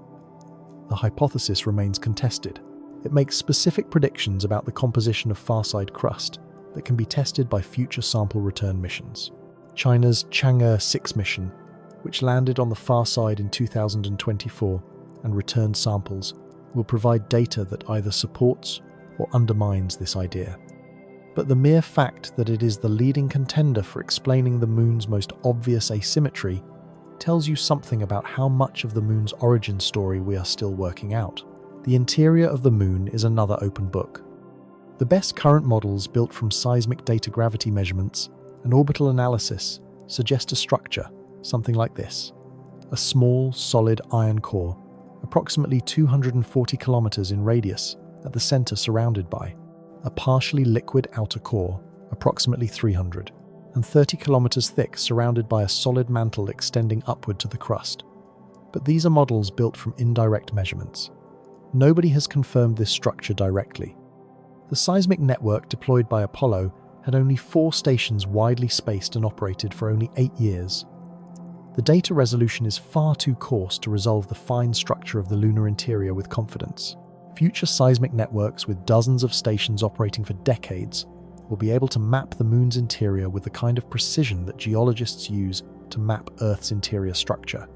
The hypothesis remains contested. It makes specific predictions about the composition of far-side crust that can be tested by future sample return missions. China's Chang'e 6 mission, which landed on the far side in 2024 and returned samples, will provide data that either supports or undermines this idea. But the mere fact that it is the leading contender for explaining the moon's most obvious asymmetry tells you something about how much of the moon's origin story we are still working out. The interior of the moon is another open book. The best current models, built from seismic data gravity measurements and orbital analysis, suggest a structure, something like this: a small, solid iron core, approximately 240 kilometers in radius, at the center, surrounded by a partially liquid outer core, approximately 330 kilometers thick, surrounded by a solid mantle extending upward to the crust. But these are models built from indirect measurements. Nobody has confirmed this structure directly. The seismic network deployed by Apollo had only 4 stations widely spaced and operated for only 8 years. The data resolution is far too coarse to resolve the fine structure of the lunar interior with confidence. Future seismic networks with dozens of stations operating for decades will be able to map the moon's interior with the kind of precision that geologists use to map Earth's interior structure.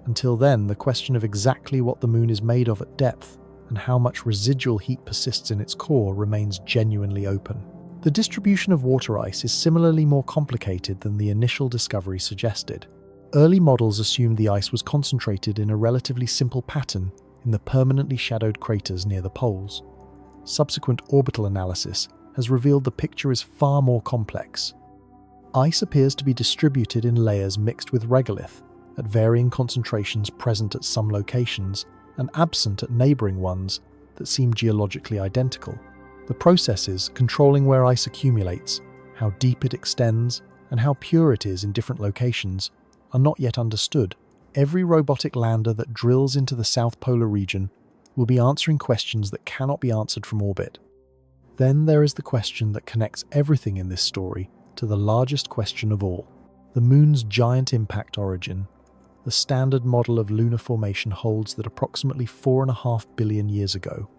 Until then, the question of exactly what the moon is made of at depth and how much residual heat persists in its core remains genuinely open. The distribution of water ice is similarly more complicated than the initial discovery suggested. Early models assumed the ice was concentrated in a relatively simple pattern in the permanently shadowed craters near the poles. Subsequent orbital analysis has revealed the picture is far more complex. Ice appears to be distributed in layers mixed with regolith, at varying concentrations present at some locations and absent at neighbouring ones that seem geologically identical. The processes controlling where ice accumulates, how deep it extends, and how pure it is in different locations are not yet understood. Every robotic lander that drills into the South Polar region will be answering questions that cannot be answered from orbit. Then there is the question that connects everything in this story to the largest question of all: the Moon's giant impact origin. The standard model of lunar formation holds that approximately 4.5 billion years ago,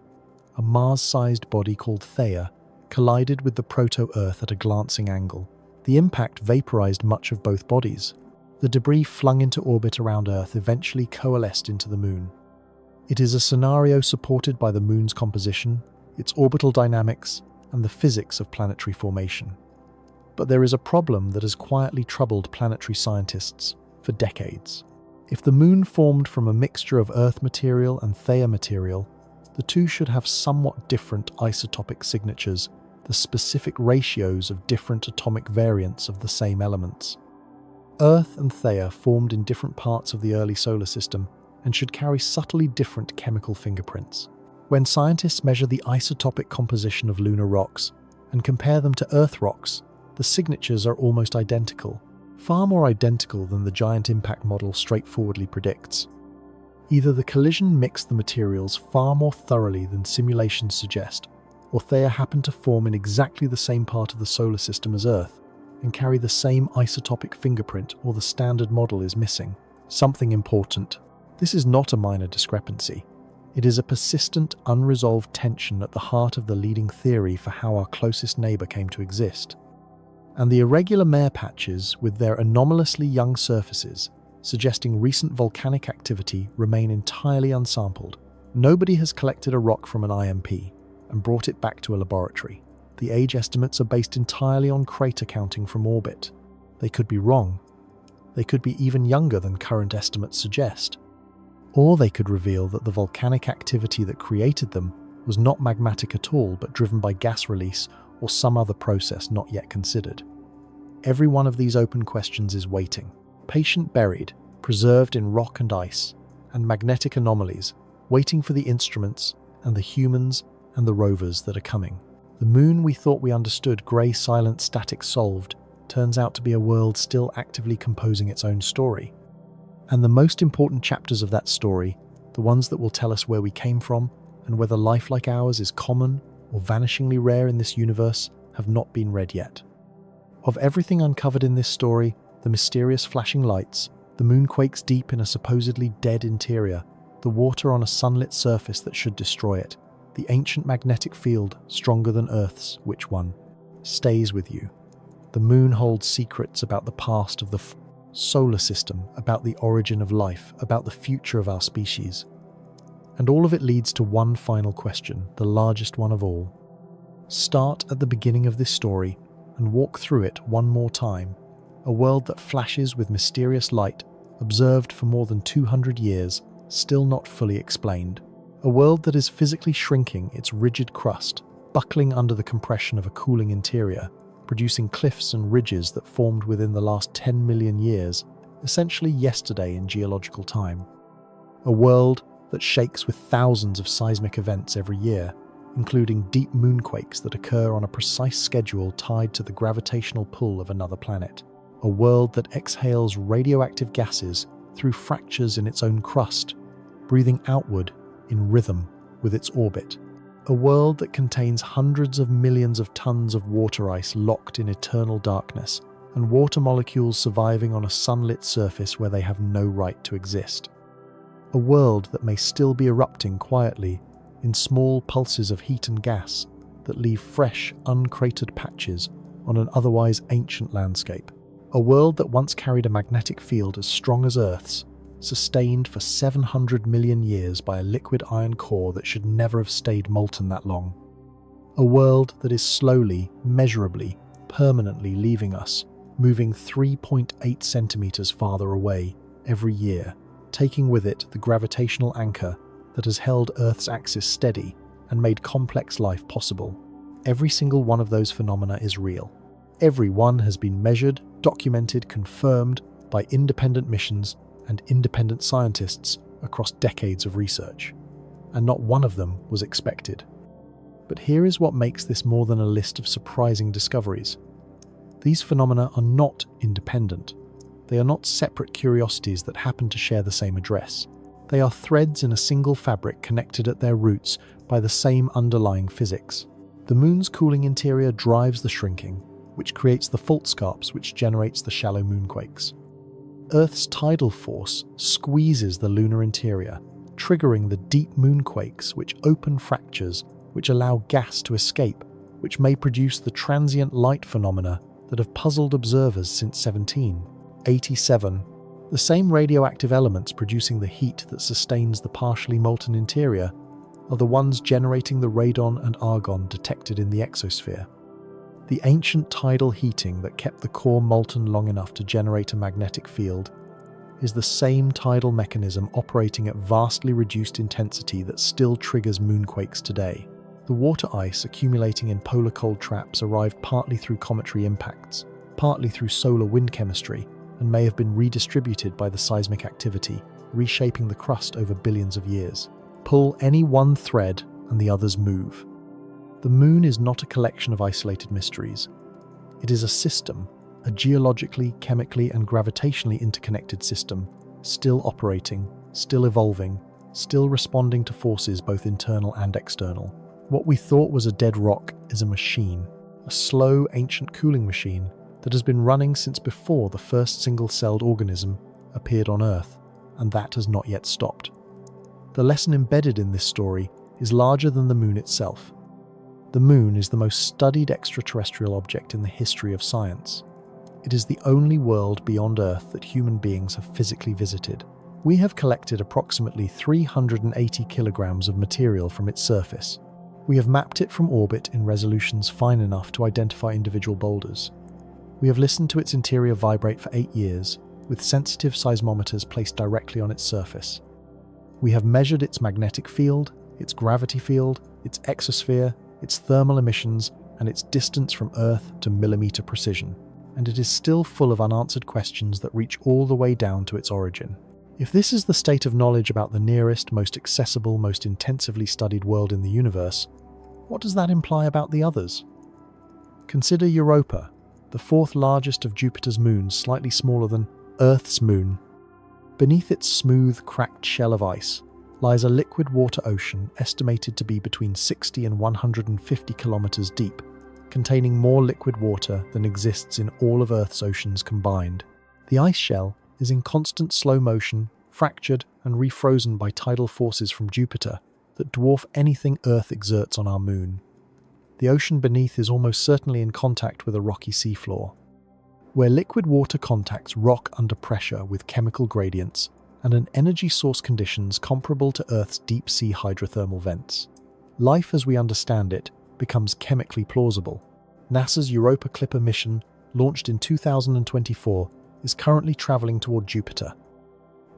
a Mars-sized body called Theia collided with the proto-Earth at a glancing angle. The impact vaporized much of both bodies. The debris flung into orbit around Earth eventually coalesced into the Moon. It is a scenario supported by the Moon's composition, its orbital dynamics, and the physics of planetary formation. But there is a problem that has quietly troubled planetary scientists for decades. If the Moon formed from a mixture of Earth material and Theia material, the two should have somewhat different isotopic signatures, the specific ratios of different atomic variants of the same elements. Earth and Theia formed in different parts of the early solar system and should carry subtly different chemical fingerprints. When scientists measure the isotopic composition of lunar rocks and compare them to Earth rocks, the signatures are almost identical, far more identical than the giant impact model straightforwardly predicts. Either the collision mixed the materials far more thoroughly than simulations suggest, or Theia happened to form in exactly the same part of the solar system as Earth and carry the same isotopic fingerprint, or the standard model is missing. Something important. This is not a minor discrepancy. It is a persistent, unresolved tension at the heart of the leading theory for how our closest neighbour came to exist. And the irregular mare patches, with their anomalously young surfaces, suggesting recent volcanic activity, remain entirely unsampled. Nobody has collected a rock from an IMP and brought it back to a laboratory. The age estimates are based entirely on crater counting from orbit. They could be wrong. They could be even younger than current estimates suggest. Or they could reveal that the volcanic activity that created them was not magmatic at all, but driven by gas release or some other process not yet considered. Every one of these open questions is waiting, patient, buried, preserved in rock and ice, and magnetic anomalies, waiting for the instruments and the humans and the rovers that are coming. The Moon we thought we understood, grey, silent, static, solved, turns out to be a world still actively composing its own story. And the most important chapters of that story, the ones that will tell us where we came from and whether life like ours is common or vanishingly rare in this universe, have not been read yet. Of everything uncovered in this story, the mysterious flashing lights, the moonquakes deep in a supposedly dead interior, the water on a sunlit surface that should destroy it, the ancient magnetic field stronger than Earth's, which one stays with you? The Moon holds secrets about the past of the solar system, about the origin of life, about the future of our species. And all of it leads to one final question, the largest one of all. Start at the beginning of this story and walk through it one more time. A world that flashes with mysterious light, observed for more than 200 years, still not fully explained. A world that is physically shrinking its rigid crust, buckling under the compression of a cooling interior, producing cliffs and ridges that formed within the last 10 million years, essentially yesterday in geological time. A world that shakes with thousands of seismic events every year, including deep moonquakes that occur on a precise schedule tied to the gravitational pull of another planet. A world that exhales radioactive gases through fractures in its own crust, breathing outward in rhythm with its orbit. A world that contains hundreds of millions of tons of water ice locked in eternal darkness, and water molecules surviving on a sunlit surface where they have no right to exist. A world that may still be erupting quietly in small pulses of heat and gas that leave fresh, uncratered patches on an otherwise ancient landscape. A world that once carried a magnetic field as strong as Earth's, sustained for 700 million years by a liquid iron core that should never have stayed molten that long. A world that is slowly, measurably, permanently leaving us, moving 3.8 centimeters farther away every year, taking with it the gravitational anchor that has held Earth's axis steady and made complex life possible. Every single one of those phenomena is real. Every one has been measured, documented, confirmed by independent missions and independent scientists across decades of research. And not one of them was expected. But here is what makes this more than a list of surprising discoveries. These phenomena are not independent. They are not separate curiosities that happen to share the same address. They are threads in a single fabric connected at their roots by the same underlying physics. The moon's cooling interior drives the shrinking, which creates the fault scarps which generates the shallow moonquakes. Earth's tidal force squeezes the lunar interior, triggering the deep moonquakes which open fractures which allow gas to escape, which may produce the transient light phenomena that have puzzled observers since 1787. The same radioactive elements producing the heat that sustains the partially molten interior are the ones generating the radon and argon detected in the exosphere. The ancient tidal heating that kept the core molten long enough to generate a magnetic field is the same tidal mechanism operating at vastly reduced intensity that still triggers moonquakes today. The water ice accumulating in polar cold traps arrived partly through cometary impacts, partly through solar wind chemistry, and may have been redistributed by the seismic activity, reshaping the crust over billions of years. Pull any one thread and the others move. The moon is not a collection of isolated mysteries. It is a system, a geologically, chemically, and gravitationally interconnected system, still operating, still evolving, still responding to forces both internal and external. What we thought was a dead rock is a machine, a slow, ancient cooling machine that has been running since before the first single-celled organism appeared on Earth, and that has not yet stopped. The lesson embedded in this story is larger than the moon itself. The moon is the most studied extraterrestrial object in the history of science. It is the only world beyond Earth that human beings have physically visited. We have collected approximately 380 kilograms of material from its surface. We have mapped it from orbit in resolutions fine enough to identify individual boulders. We have listened to its interior vibrate for 8 years, with sensitive seismometers placed directly on its surface. We have measured its magnetic field, its gravity field, its exosphere, its thermal emissions, and its distance from Earth to millimeter precision. And it is still full of unanswered questions that reach all the way down to its origin. If this is the state of knowledge about the nearest, most accessible, most intensively studied world in the universe, what does that imply about the others? Consider Europa, the fourth largest of Jupiter's moons, slightly smaller than Earth's moon. Beneath its smooth, cracked shell of ice lies a liquid water ocean estimated to be between 60 and 150 kilometers deep, containing more liquid water than exists in all of Earth's oceans combined. The ice shell is in constant slow motion, fractured and refrozen by tidal forces from Jupiter that dwarf anything Earth exerts on our moon. The ocean beneath is almost certainly in contact with a rocky seafloor. Where liquid water contacts rock under pressure with chemical gradients and an energy source conditions comparable to Earth's deep-sea hydrothermal vents, life as we understand it becomes chemically plausible. NASA's Europa Clipper mission, launched in 2024, is currently traveling toward Jupiter.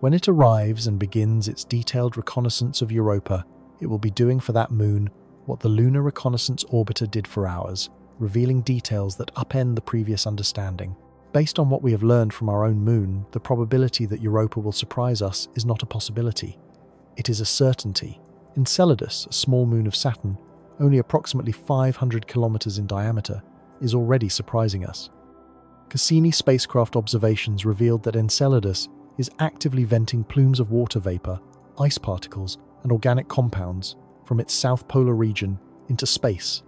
When it arrives and begins its detailed reconnaissance of Europa, it will be doing for that moon what the Lunar Reconnaissance Orbiter did for ours, revealing details that upend the previous understanding. Based on what we have learned from our own moon, the probability that Europa will surprise us is not a possibility. It is a certainty. Enceladus, a small moon of Saturn, only approximately 500 kilometers in diameter, is already surprising us. Cassini spacecraft observations revealed that Enceladus is actively venting plumes of water vapor, ice particles, and organic compounds from its south polar region into space,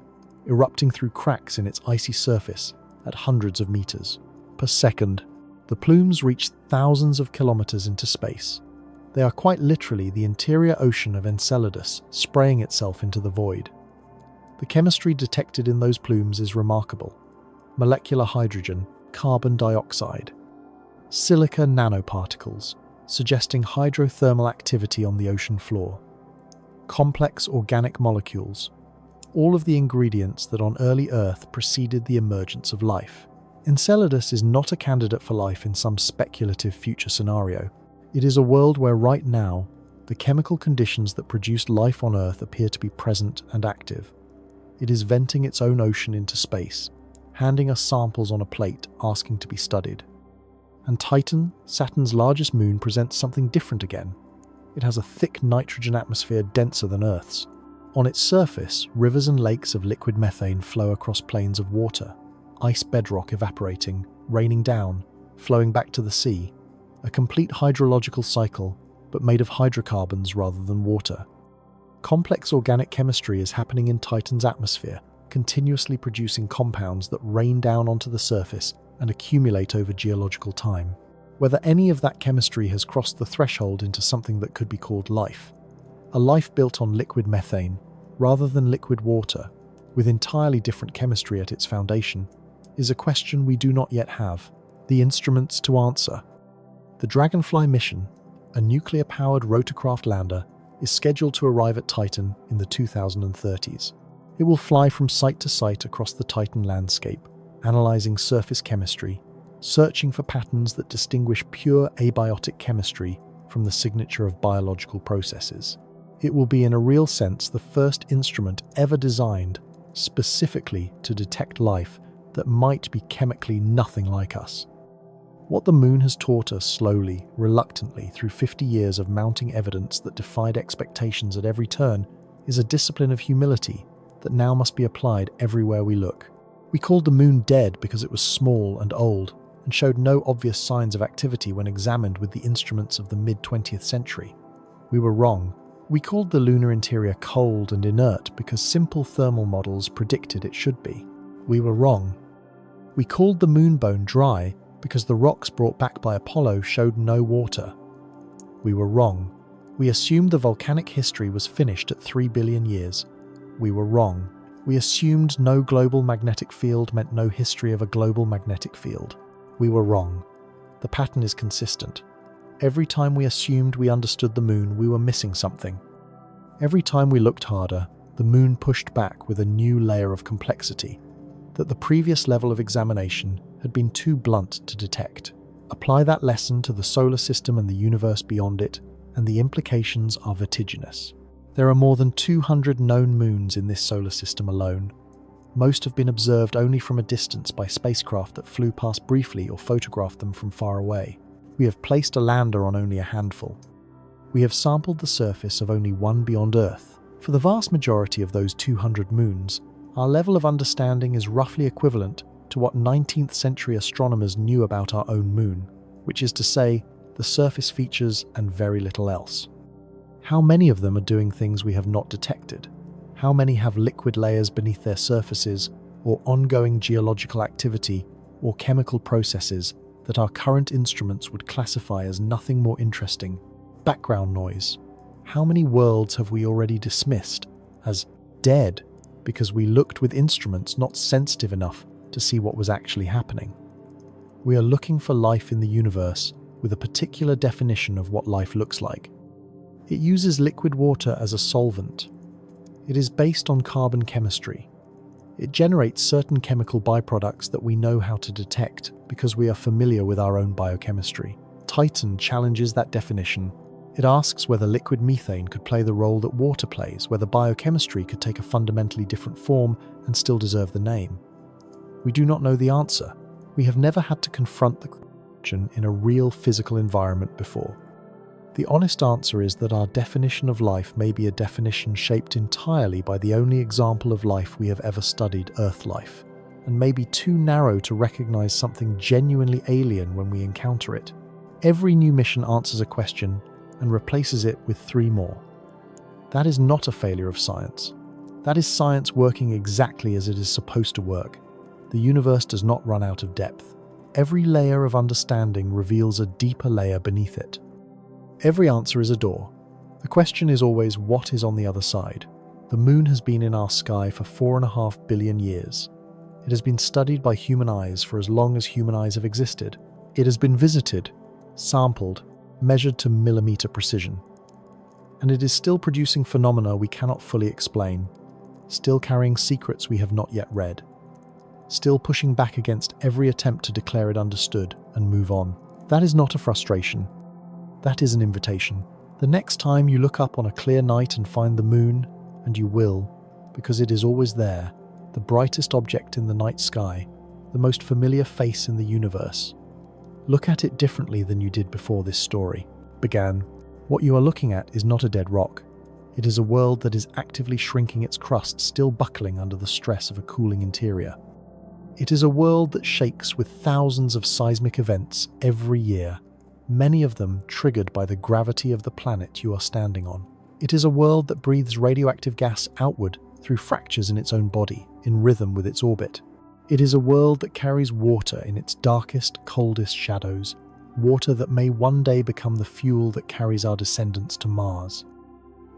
erupting through cracks in its icy surface at hundreds of meters per second. The plumes reach thousands of kilometers into space. They are quite literally the interior ocean of Enceladus spraying itself into the void. The chemistry detected in those plumes is remarkable. Molecular hydrogen, carbon dioxide, silica nanoparticles, suggesting hydrothermal activity on the ocean floor, complex organic molecules, all of the ingredients that on early Earth preceded the emergence of life. Enceladus is not a candidate for life in some speculative future scenario. It is a world where right now, The chemical conditions that produced life on Earth appear to be present and active. It is venting its own ocean into space, handing us samples on a plate asking to be studied. And Titan, Saturn's largest moon, presents something different again. It has a thick nitrogen atmosphere denser than Earth's. On its surface, rivers and lakes of liquid methane flow across plains of water, ice bedrock evaporating, raining down, flowing back to the sea. A complete hydrological cycle, but made of hydrocarbons rather than water. Complex organic chemistry is happening in Titan's atmosphere, continuously producing compounds that rain down onto the surface and accumulate over geological time. Whether any of that chemistry has crossed the threshold into something that could be called life, a life built on liquid methane, rather than liquid water, with entirely different chemistry at its foundation, is a question we do not yet have the instruments to answer. The Dragonfly mission, a nuclear-powered rotorcraft lander, is scheduled to arrive at Titan in the 2030s. It will fly from site to site across the Titan landscape, analyzing surface chemistry, searching for patterns that distinguish pure abiotic chemistry from the signature of biological processes. It will be, in a real sense, the first instrument ever designed specifically to detect life that might be chemically nothing like us. What the moon has taught us slowly, reluctantly, through 50 years of mounting evidence that defied expectations at every turn is a discipline of humility that now must be applied everywhere we look. We called the moon dead because it was small and old and showed no obvious signs of activity when examined with the instruments of the mid-20th century. We were wrong. We called the lunar interior cold and inert because simple thermal models predicted it should be. We were wrong. We called the moonbone dry because the rocks brought back by Apollo showed no water. We were wrong. We assumed the volcanic history was finished at 3 billion years. We were wrong. We assumed no global magnetic field meant no history of a global magnetic field. We were wrong. The pattern is consistent. Every time we assumed we understood the moon, we were missing something. Every time we looked harder, the moon pushed back with a new layer of complexity that the previous level of examination had been too blunt to detect. Apply that lesson to the solar system and the universe beyond it, and the implications are vertiginous. There are more than 200 known moons in this solar system alone. Most have been observed only from a distance by spacecraft that flew past briefly or photographed them from far away. We have placed a lander on only a handful. We have sampled the surface of only one beyond Earth. For the vast majority of those 200 moons, our level of understanding is roughly equivalent to what 19th century astronomers knew about our own moon, which is to say, the surface features and very little else. How many of them are doing things we have not detected? How many have liquid layers beneath their surfaces, or ongoing geological activity, or chemical processes that our current instruments would classify as nothing more interesting? Background noise. How many worlds have we already dismissed as dead because we looked with instruments not sensitive enough to see what was actually happening? We are looking for life in the universe with a particular definition of what life looks like. It uses liquid water as a solvent. It is based on carbon chemistry. It generates certain chemical byproducts that we know how to detect because we are familiar with our own biochemistry. Titan challenges that definition. It asks whether liquid methane could play the role that water plays, whether biochemistry could take a fundamentally different form and still deserve the name. We do not know the answer. We have never had to confront the question in a real physical environment before. The honest answer is that our definition of life may be a definition shaped entirely by the only example of life we have ever studied, Earth life, and may be too narrow to recognize something genuinely alien when we encounter it. Every new mission answers a question and replaces it with 3 more. That is not a failure of science. That is science working exactly as it is supposed to work. The universe does not run out of depth. Every layer of understanding reveals a deeper layer beneath it. Every answer is a door. The question is always what is on the other side. The moon has been in our sky for 4.5 billion years. It has been studied by human eyes for as long as human eyes have existed. It has been visited, sampled, measured to millimeter precision. And it is still producing phenomena we cannot fully explain, still carrying secrets we have not yet read, still pushing back against every attempt to declare it understood and move on. That is not a frustration. That is an invitation. The next time you look up on a clear night and find the moon, and you will, because it is always there, the brightest object in the night sky, the most familiar face in the universe, look at it differently than you did before this story began. What you are looking at is not a dead rock. It is a world that is actively shrinking, its crust still buckling under the stress of a cooling interior. It is a world that shakes with thousands of seismic events every year, many of them triggered by the gravity of the planet you are standing on. It is a world that breathes radioactive gas outward through fractures in its own body, in rhythm with its orbit. It is a world that carries water in its darkest, coldest shadows, water that may one day become the fuel that carries our descendants to Mars.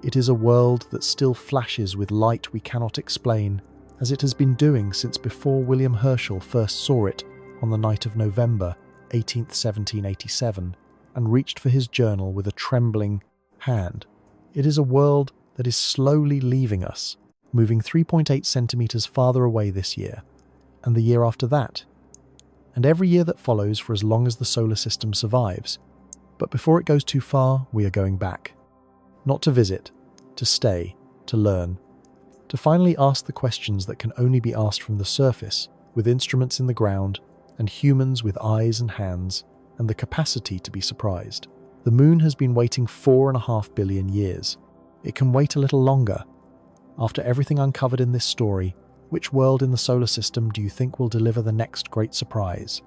It is a world that still flashes with light we cannot explain, as it has been doing since before William Herschel first saw it on the night of November 18th, 1787, and reached for his journal with a trembling hand. It is a world that is slowly leaving us, moving 3.8 centimeters farther away this year, and the year after that, and every year that follows for as long as the solar system survives. But before it goes too far, we are going back. Not to visit, to stay, to learn, to finally ask the questions that can only be asked from the surface, with instruments in the ground, and humans with eyes and hands, and the capacity to be surprised. The moon has been waiting 4.5 billion years. It can wait a little longer. After everything uncovered in this story, which world in the solar system do you think will deliver the next great surprise?